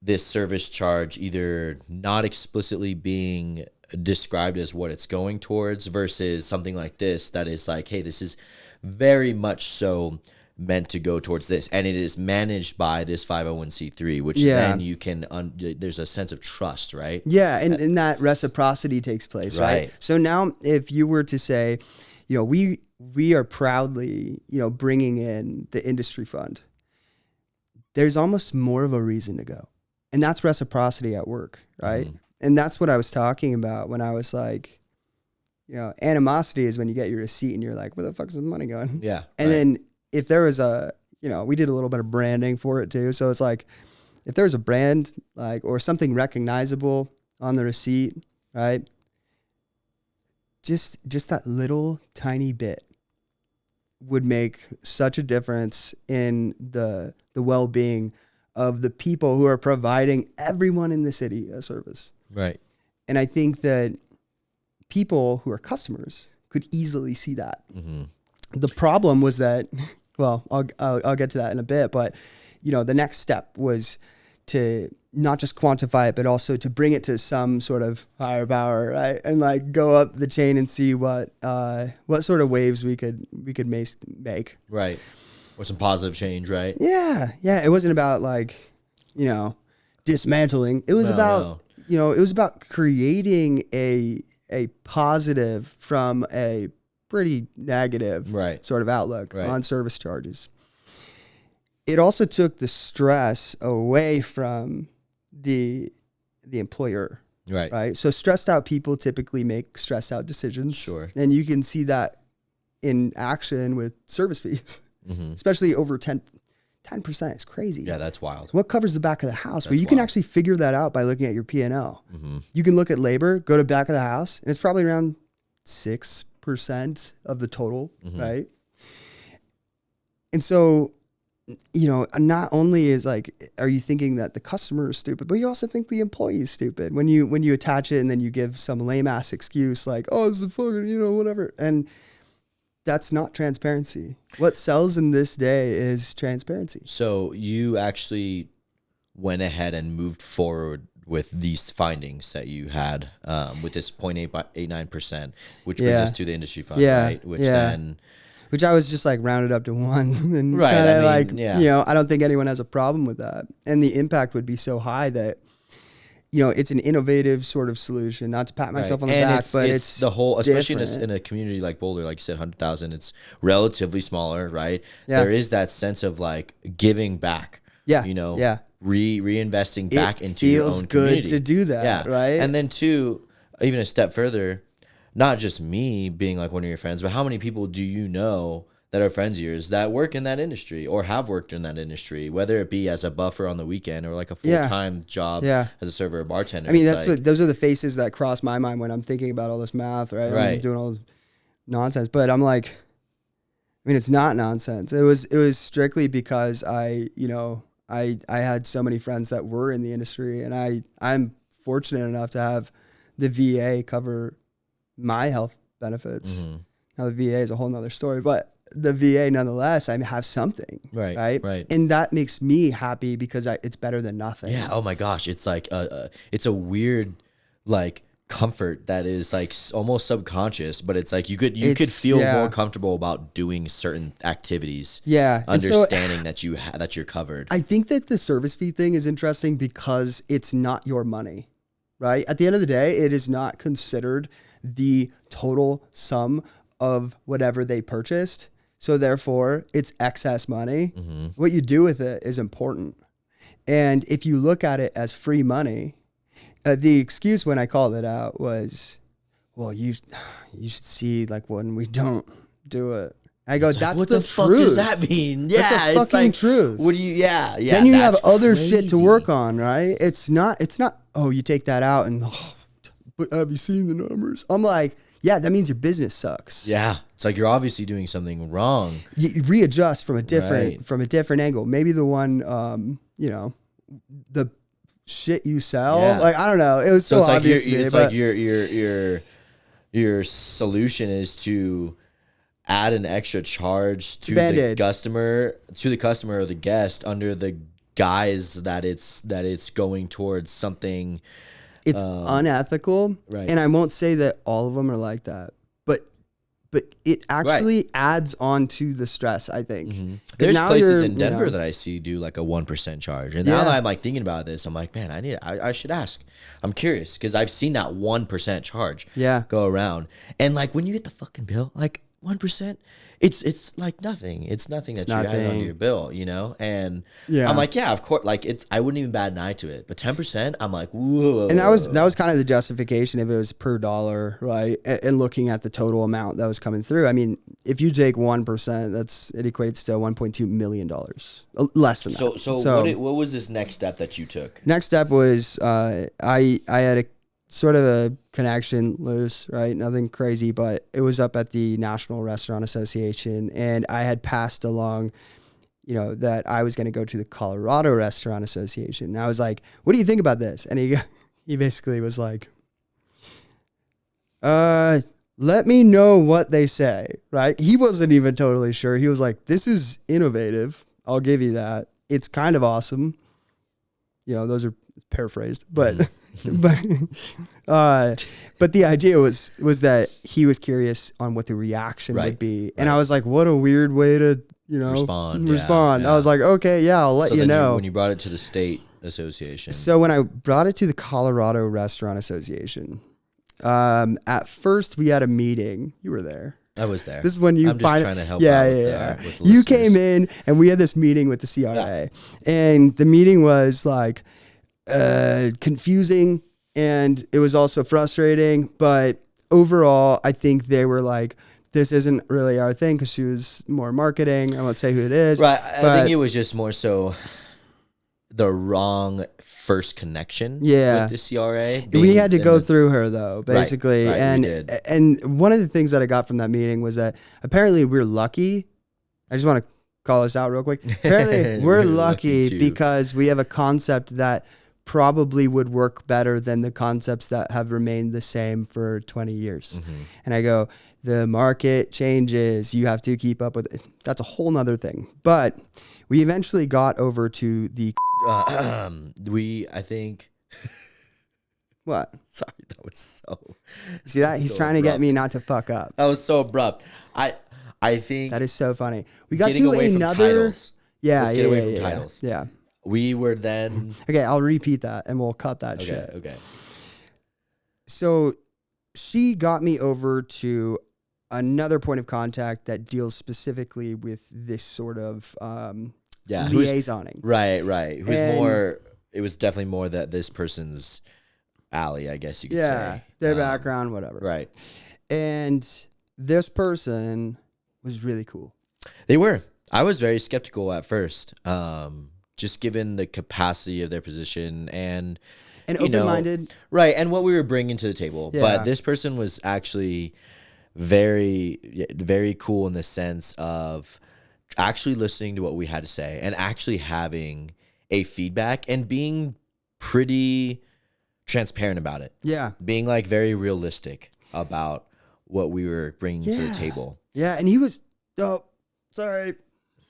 This service charge either not explicitly being described as what it's going towards versus something like this that is hey, this is very much so meant to go towards this, and it is managed by this 501c3, which then you can there's a sense of trust, right?
Yeah, and that reciprocity takes place, right? So now if you were to say, we are proudly, bringing in the industry fund, there's almost more of a reason to go. And that's reciprocity at work, right? And that's what I was talking about when I was like, you know, animosity is when you get your receipt and you're like, where the fuck is the money going?
Yeah.
And then if there was you know, we did a little bit of branding for it too. So it's like, if there was a brand like, or something recognizable on the receipt, right? Just that little tiny bit would make such a difference in the well-being of the people who are providing everyone in the city a service.
Right.
And I think that people who are customers could easily see that. The problem was that, well, I'll get to that in a bit, but you know, the next step was to not just quantify it, but also to bring it to some sort of higher power, right? And like go up the chain and see what sort of waves we could make.
Right. Or some positive change, right?
Yeah. It wasn't about like, you know, dismantling. It was you know, it was about creating a positive from a pretty negative sort of outlook on service charges. It also took the stress away from the employer. Right. So stressed out people typically make stressed out decisions.
Sure.
And you can see that in action with service fees, especially over 10%. It's crazy.
Yeah, that's wild.
What covers the back of the house? Well, you can actually figure that out by looking at your P&L. You can look at labor, go to back of the house, and it's probably around 6% of the total, right? And so, you know, not only is like, are you thinking that the customer is stupid, but you also think the employee is stupid when you attach it and then you give some lame ass excuse like, oh, it's the fucking, you know, whatever. And that's not transparency. What sells in this day is transparency.
So you actually went ahead and moved forward with these findings that you had with this 0.89%, which brings us to the industry fund, right?
Which I was just like rounded up to 1 and
right. I mean,
you know, I don't think anyone has a problem with that. And the impact would be so high that, you know, it's an innovative sort of solution, not to pat myself on the back, but it's
the whole, especially
different.
in a community like Boulder, like you said, 100,000, it's relatively smaller, right?
Yeah.
There is that sense of like giving back, you know, reinvesting back into your own community.
It feels good to do that, right?
And then two, even a step further, not just me being like one of your friends, but how many people do you know that are friends of yours that work in that industry or have worked in that industry, whether it be as a buffer on the weekend or like a full-time job as a server or bartender?
I mean, those are the faces that cross my mind when I'm thinking about all this math, right? I'm doing all this nonsense, but I'm like, I mean, it's not nonsense. It was strictly because I had so many friends that were in the industry, and I'm fortunate enough to have the VA cover my health benefits. Now the VA is a whole nother story, but the VA nonetheless, I have something, right? And that makes me happy because it's better than nothing.
Yeah. Oh my gosh. It's like, it's a weird, like, comfort that is like almost subconscious, but it's like you could feel more comfortable about doing certain activities.
Yeah.
Understanding that that you're covered.
I think that the service fee thing is interesting because it's not your money, right? At the end of the day, it is not considered the total sum of whatever they purchased. So therefore, it's excess money. What you do with it is important. And if you look at it as free money, the excuse when I called it out was, well, you should see like when we don't do it. I go, that's
what
the
the fuck
truth.
does that mean? Yeah,
that's the fucking truth.
What do you? Yeah.
Then you have other
crazy
shit to work on, right? It's not. Oh, you take that out and. But have you seen the numbers? I'm like, yeah, that means your business sucks.
Yeah, it's like you're obviously doing something wrong.
You readjust from a different angle. Maybe the one, you know, the shit you sell.
Yeah.
Like I don't know. It was so
it's
obvious.
Like your solution is to add an extra charge to the customer or the guest under the guise that it's going towards something.
It's unethical, and I won't say that all of them are like that, but it actually adds on to the stress, I think.
There's places in Denver that I see do like a 1% charge, and now that I'm like thinking about this, I'm like, man, I should ask. I'm curious because I've seen that 1% charge go around, and like when you get the fucking bill, like 1%. It's like nothing. It's nothing that you add onto
nothing.
your bill, you know? And
Yeah.
I'm like, yeah, of course. Like I wouldn't even bat an eye to it. But 10%, I'm like, whoa.
And that was kind of the justification if it was per dollar, right? And looking at the total amount that was coming through. I mean, if you take 1%, it equates to $1.2 million, less than that.
So what was this next step that you took?
Next step was I had a sort of a connection loose, right? Nothing crazy, but it was up at the National Restaurant Association, and I had passed along, that I was going to go to the Colorado Restaurant Association. And I was like, "What do you think about this?" And he basically was like, let me know what they say, right? He wasn't even totally sure. He was like, "This is innovative. I'll give you that. It's kind of awesome." Those are paraphrased, but but the idea was that he was curious on what the reaction would be, and I was like, "What a weird way to respond."
Yeah.
I was like, "Okay, yeah, I'll let you know."
When you brought it to the state association,
so when I brought it to the Colorado Restaurant Association, at first we had a meeting. You were there.
I was there.
This is when
I'm just trying to help out with the
you
listeners.
came in and we had this meeting with the CRA, and the meeting was like confusing, and it was also frustrating. But overall, I think they were like, "This isn't really our thing," because she was more marketing. I won't say who it is.
Right. I think it was just more so the wrong first connection with the CRA.
We had to go through her though, basically.
Right,
and one of the things that I got from that meeting was that apparently we're lucky. I just want to call this out real quick. Apparently we're lucky because we have a concept that probably would work better than the concepts that have remained the same for 20 years. Mm-hmm. And I go, the market changes. You have to keep up with it. That's a whole nother thing. But we eventually got over to the
I think.
What?
Sorry, that was so.
See that? He's trying to get me not to fuck up.
That was so abrupt. I think
that is so funny. We got
getting
to
away
another.
From titles.
Yeah,
Let's get away from titles.
Yeah.
We were then.
Okay, I'll repeat that and we'll cut that shit.
Okay.
So she got me over to another point of contact that deals specifically with this sort of liaisoning.
Right. It was definitely more that this person's alley, I guess you could say.
Yeah, their background, whatever.
Right.
And this person was really cool.
They were. I was very skeptical at first, just given the capacity of their position and open-minded. Right, and what we were bringing to the table. Yeah. But this person was actually very, very cool in the sense of actually listening to what we had to say and actually having a feedback and being pretty transparent about it.
Yeah.
Being like very realistic about what we were bringing to the table.
Yeah, and he was, sorry.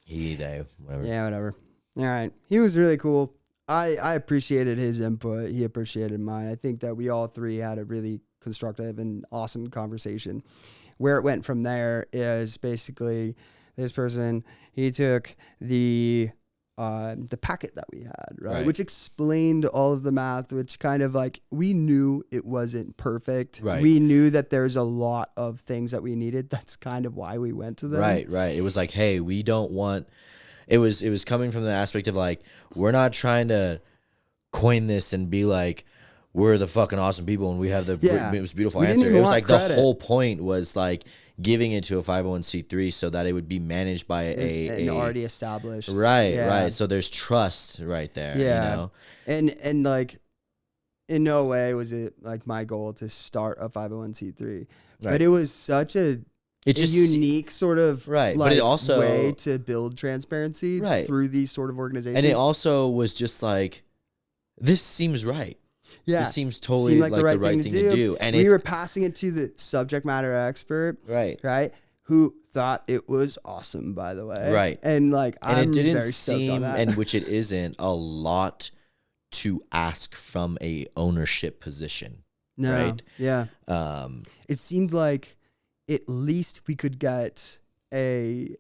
They, whatever.
Yeah, whatever. All right. He was really cool. I appreciated his input. He appreciated mine. I think that we all three had a really constructive and awesome conversation. Where it went from there is basically this person, he took the packet that we had, right? Which explained all of the math, which kind of like, we knew it wasn't perfect. Right. We knew that there's a lot of things that we needed. That's kind of why we went to them.
Right. It was like, hey, we don't want, it was coming from the aspect of like, we're not trying to coin this and be like, we're the fucking awesome people and we have the most beautiful answer. It was like credit. The whole point was like giving it to a 501c3 so that it would be managed by an
already established.
Right. So there's trust right there.
Yeah. And like, in no way was it like my goal to start a 501c3, but it was such a unique sort of like but it also, way to build transparency through these sort of organizations.
And it also was just like, this seems right. Yeah, this seems totally
like the right thing to do.
And
we were passing it to the subject matter expert, right, who thought it was awesome, by the way,
right.
And like,
it didn't seem, and which it isn't, a lot to ask from a ownership position.
No,
right?
Yeah. It seemed like at least we could get a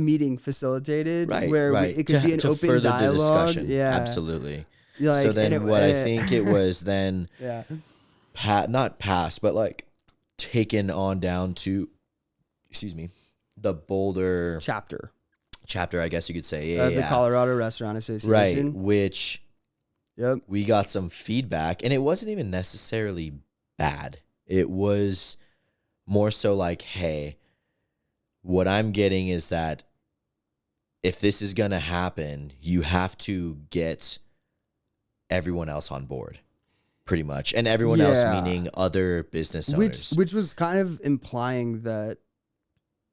meeting facilitated, where it could be an open dialogue.
Yeah, absolutely. Like, so then I think it was then not passed, but like taken on down to excuse me, the Boulder
chapter
chapter, I guess you could say.
of the Colorado Restaurant Association.
Right, which we got some feedback, and it wasn't even necessarily bad. It was more so like, hey, what I'm getting is that if this is going to happen, you have to get everyone else on board, pretty much. And everyone else meaning other business owners.
Which was kind of implying that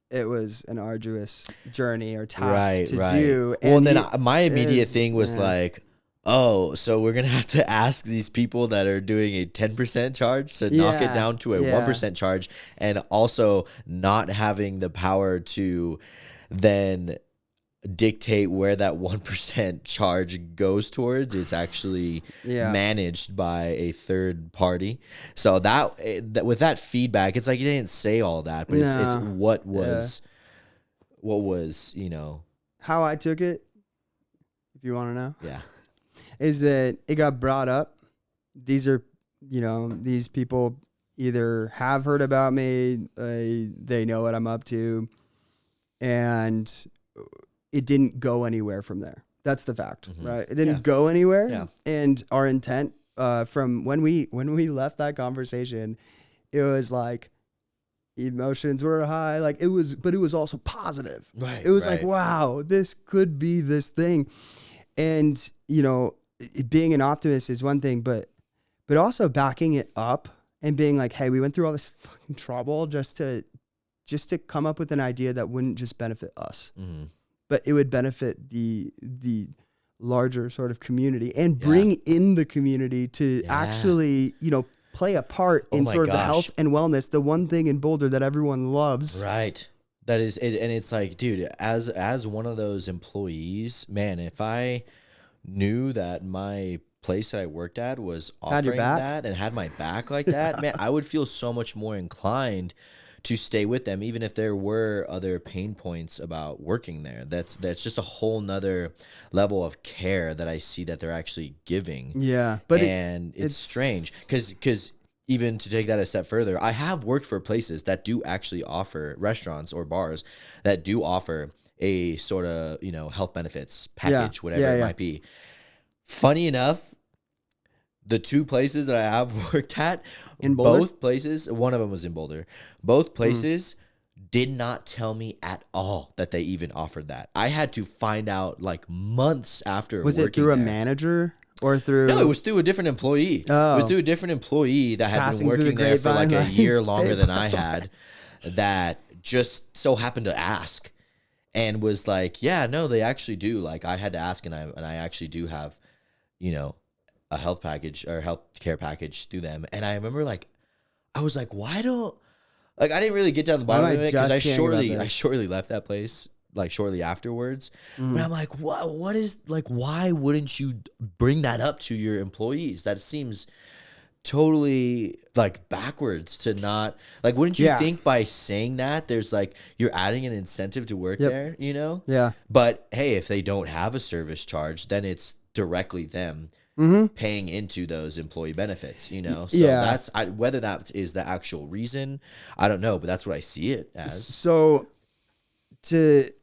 it was an arduous journey or task to do.
Well, and then my immediate thing was like, oh, so we're going to have to ask these people that are doing a 10% charge to knock it down to a 1% charge, and also not having the power to then dictate where that 1% charge goes towards. It's actually managed by a third party. So that with that feedback, it's like you didn't say all that, but it's what was, you know.
How I took it, if you want to know.
Yeah.
Is that it got brought up. These are, you know, these people either have heard about me, they know what I'm up to, and it didn't go anywhere from there. That's the fact, right? It didn't go anywhere. Yeah. And our intent from when we left that conversation, it was like emotions were high, like it was, but it was also positive.
Right.
It was like, wow, this could be this thing. And, you know, being an optimist is one thing, but also backing it up and being like, hey, we went through all this fucking trouble just to come up with an idea that wouldn't just benefit us, but it would benefit the larger sort of community and bring in the community to actually, you know, play a part in sort of the health and wellness, the one thing in Boulder that everyone loves.
Right. That is it. And it's like, dude, as one of those employees, man, if I knew that my place that I worked at was offering that and had my back like that, man, I would feel so much more inclined to stay with them, even if there were other pain points about working there. That's just a whole nother level of care that I see that they're actually giving.
Yeah, but
it's strange because even to take that a step further, I have worked for places that do actually offer, restaurants or bars that do offer a sort of, you know, health benefits package, whatever it might be. Funny enough, the two places that I have worked at,
in Boulder?
Both places, one of them was in Boulder. Both places did not tell me at all that they even offered that. I had to find out like months after.
Was it through a manager or through?
No, it was through a different employee. Oh. It was through a different employee that had been working there for like a year longer than I had, that just so happened to ask and was like, yeah, no, they actually do. Like I had to ask, and I actually do have, you know, a health package or health care package through them. And I remember like, I was like, why don't, like, I didn't really get down to the bottom of it because I shortly left that place, like shortly afterwards. But I'm like, what is, like, why wouldn't you bring that up to your employees? That seems totally like backwards to not, like, wouldn't you think by saying that there's like, you're adding an incentive to work there, you know?
Yeah.
But hey, if they don't have a service charge, then it's directly them paying into those employee benefits, you know? So that's, whether that is the actual reason, I don't know, but that's what I see it as.
So to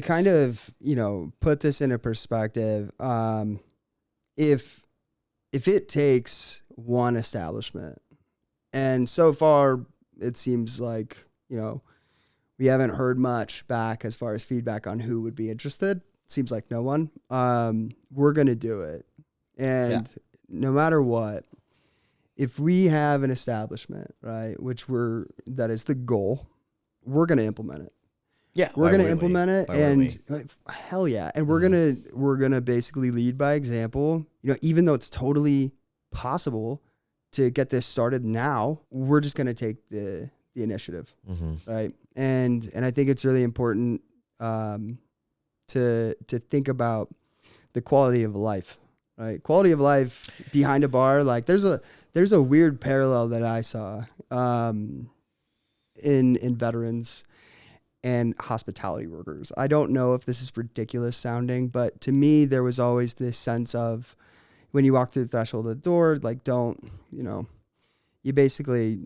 kind of, you know, put this into perspective, if it takes one establishment, and so far it seems like, you know, we haven't heard much back as far as feedback on who would be interested. Seems like no one. We're going to do it. And no matter what, if we have an establishment, right, that is the goal, we're going to implement it.
Yeah.
We're going to implement it, and hell yeah. And we're going to basically lead by example. You know, even though it's totally possible to get this started now, we're just going to take the initiative. Right. And I think it's really important to think about the quality of life. Right, quality of life behind a bar. Like there's a weird parallel that I saw in veterans and hospitality workers. I don't know if this is ridiculous sounding, but to me there was always this sense of when you walk through the threshold of the door, like you basically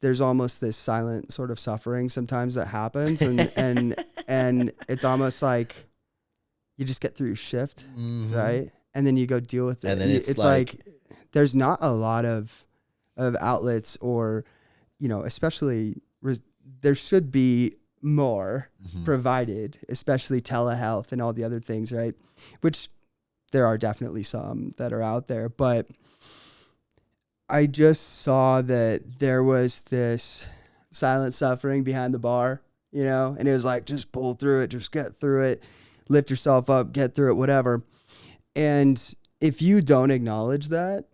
there's almost this silent sort of suffering sometimes that happens, and it's almost like you just get through your shift, right? And then you go deal with it.
And then it's
like there's not a lot of outlets, or, you know, especially there should be more provided, especially telehealth and all the other things, right? Which there are definitely some that are out there, but I just saw that there was this silent suffering behind the bar, you know, and it was like, just pull through it, just get through it, lift yourself up, get through it, whatever. And if you don't acknowledge that,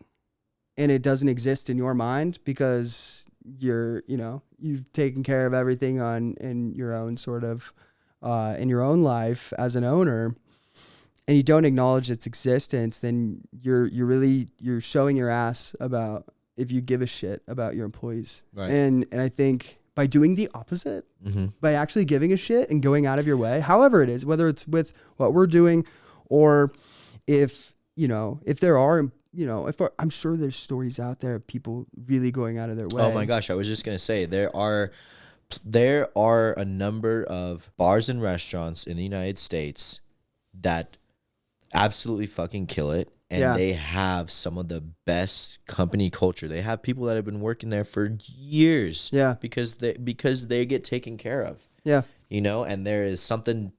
and it doesn't exist in your mind because you're, you know, you've taken care of everything in your own sort of, in your own life as an owner, and you don't acknowledge its existence, then you're showing your ass about if you give a shit about your employees.
Right.
And I think by doing the opposite, by actually giving a shit and going out of your way, however it is, whether it's with what we're doing, or if, you know, if there are, you know, I'm sure there's stories out there of people really going out of their way.
Oh my gosh, I was just going to say, there are a number of bars and restaurants in the United States that absolutely fucking kill it, and they have some of the best company culture. They have people that have been working there for years, because they get taken care of, you know. And there is something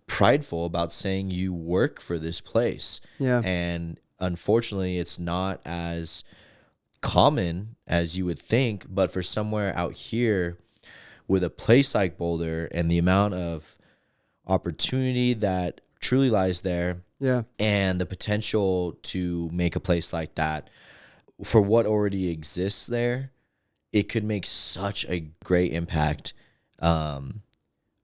prideful about saying you work for this place, and unfortunately it's not as common as you would think. But for somewhere out here with a place like Boulder and the amount of opportunity that truly lies there, and the potential to make a place like that for what already exists there, it could make such a great impact,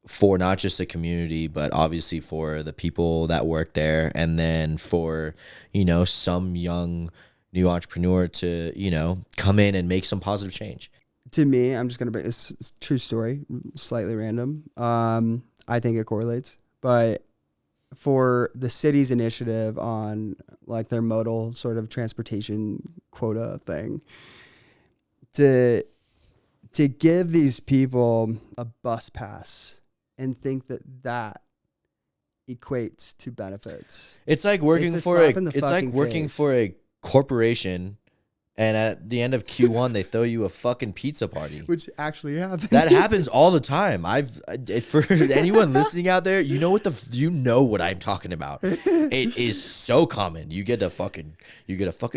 for not just the community, but obviously for the people that work there, and then for, you know, some young new entrepreneur to, you know, come in and make some positive change.
To me, I'm just going to bring this true story, slightly random. I think it correlates, but for the city's initiative on like their modal sort of transportation quota thing, to give these people a bus pass and think that equates to benefits.
It's like working for a corporation, and at the end of Q1 they throw you a fucking pizza party,
which actually happens.
That happens all the time. For anyone listening out there, you know what I'm talking about. It is so common. You get a fucking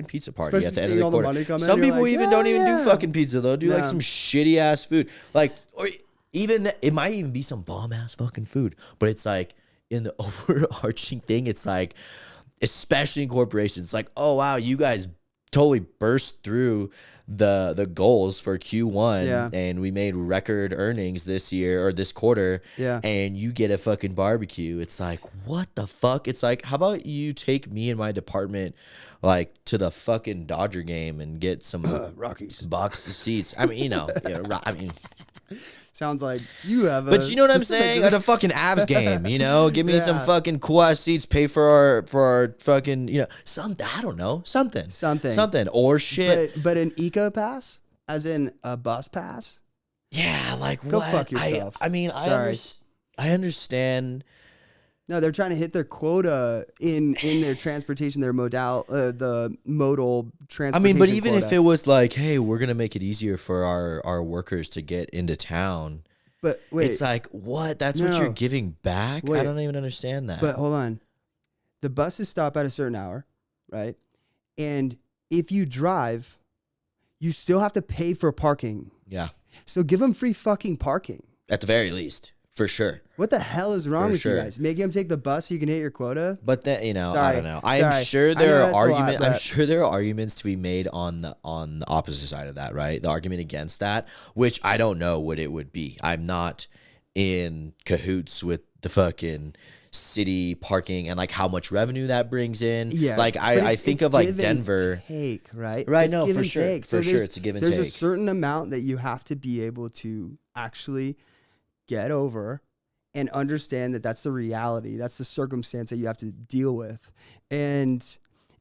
pizza party, especially at the end of the quarter. Some people don't even do fucking pizza. They'll do like some shitty ass food, like, or even it might even be some bomb ass fucking food. But it's like, in the overarching thing, it's like, especially in corporations, it's like, oh wow, you guys totally burst through the goals for Q1, and we made record earnings this year or this quarter, and you get a fucking barbecue. It's like, what the fuck? It's like, how about you take me and my department like to the fucking Dodger game and get some
Rockies
box of seats. I mean, you know,
sounds like you have
but you know what I'm saying? At a fucking Avs game, you know? Give me some fucking cool ass seats, pay for our fucking, you know, something, I don't know, something. Or shit.
But an eco pass? As in a bus pass?
Yeah, like
Go
what?
fuck yourself.
I understand.
No, they're trying to hit their quota in their transportation, their the modal transportation.
I mean, but even if it was like, hey, we're gonna make it easier for our workers to get into town.
But wait,
it's like, what? That's what you're giving back? Wait, I don't even understand that.
But hold on, the buses stop at a certain hour, right? And if you drive, you still have to pay for parking.
Yeah.
So give them free fucking parking.
At the very least. For sure.
What the hell is wrong with you guys? Making them take the bus so you can hit your quota?
But then, you know, I don't know. I'm sure there are arguments. I'm sure there are arguments to be made on the opposite side of that, right? The argument against that, which I don't know what it would be. I'm not in cahoots with the fucking city parking and like how much revenue that brings in. Yeah, like I think of like Denver.
Take right.
Right. No, for sure. For sure, it's a give and take.
There's a certain amount that you have to be able to actually get over and understand that that's the reality. That's the circumstance that you have to deal with. And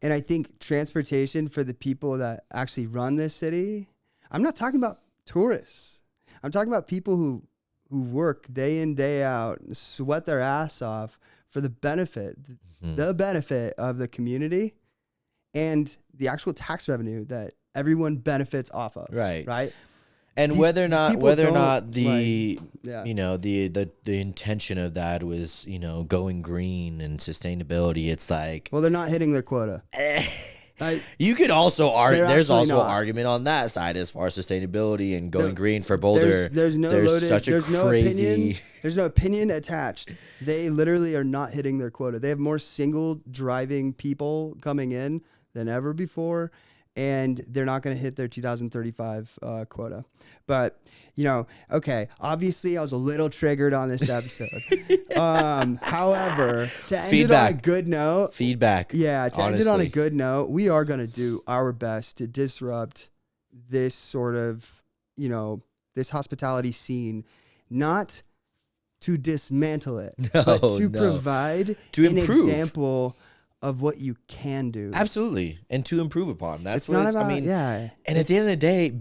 I think transportation for the people that actually run this city, I'm not talking about tourists. I'm talking about people who work day in, day out, sweat their ass off for the benefit, the benefit of the community and the actual tax revenue that everyone benefits off of.
Right. And whether or not the you know the intention of that was, you know, going green and sustainability, it's like,
well, they're not hitting their quota.
You could also argue. There's also an argument on that side as far as sustainability and going green for Boulder.
There's no opinion. There's no opinion attached. They literally are not hitting their quota. They have more single driving people coming in than ever before, and they're not going to hit their 2035 quota. But, you know, okay, obviously I was a little triggered on this episode. However, to end it on a good note. Yeah, to end it on a good note, we are going to do our best to disrupt this sort of, you know, this hospitality scene, not to dismantle it, but to provide an example of what you can do.
Absolutely. And to improve upon. That's
it's
what
not
it's,
about,
I mean,
yeah.
And at the end of the day,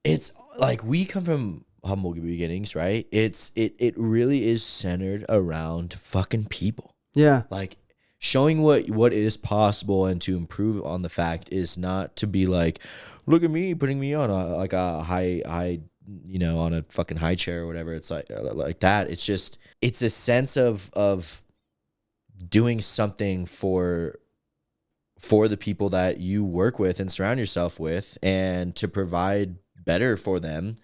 it's like we come from humble beginnings, right? It really is centered around fucking people.
Yeah.
Like showing what is possible and to improve on the fact is not to be like, look at me, putting me on a high, you know, on a fucking high chair or whatever. It's like that. It's just, it's a sense of doing something for the people that you work with and surround yourself with, and to provide better for them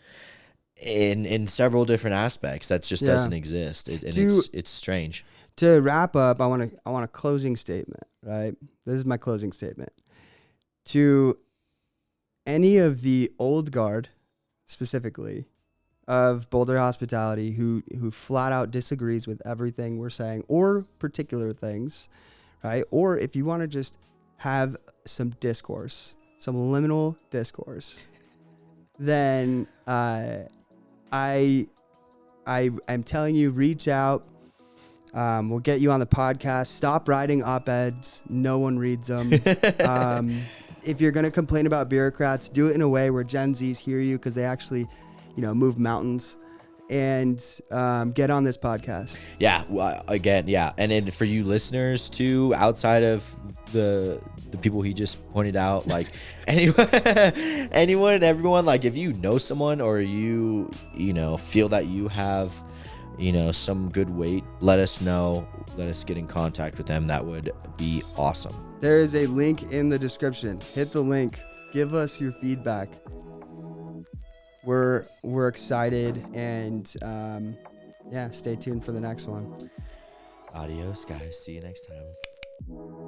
in several different aspects that just doesn't exist. It's strange.
To wrap up, I want a closing statement, right? This is my closing statement. To any of the old guard, specifically, of Boulder hospitality who flat out disagrees with everything we're saying or particular things, right? Or if you want to just have some discourse, some liminal discourse, then I'm telling you, reach out. We'll get you on the podcast. Stop writing op-eds. No one reads them. If you're going to complain about bureaucrats, do it in a way where Gen Zs hear you, because they actually, you know, move mountains, and get on this podcast. Yeah.
Again. Yeah. And then for you listeners too, outside of the people he just pointed out, like anyone and everyone, like if you know someone or you know, feel that you have, you know, some good weight, let us know. Let us get in contact with them. That would be awesome.
There is a link in the description. Hit the link. Give us your feedback. We're excited, and stay tuned for the next one.
Adios, guys. See you next time.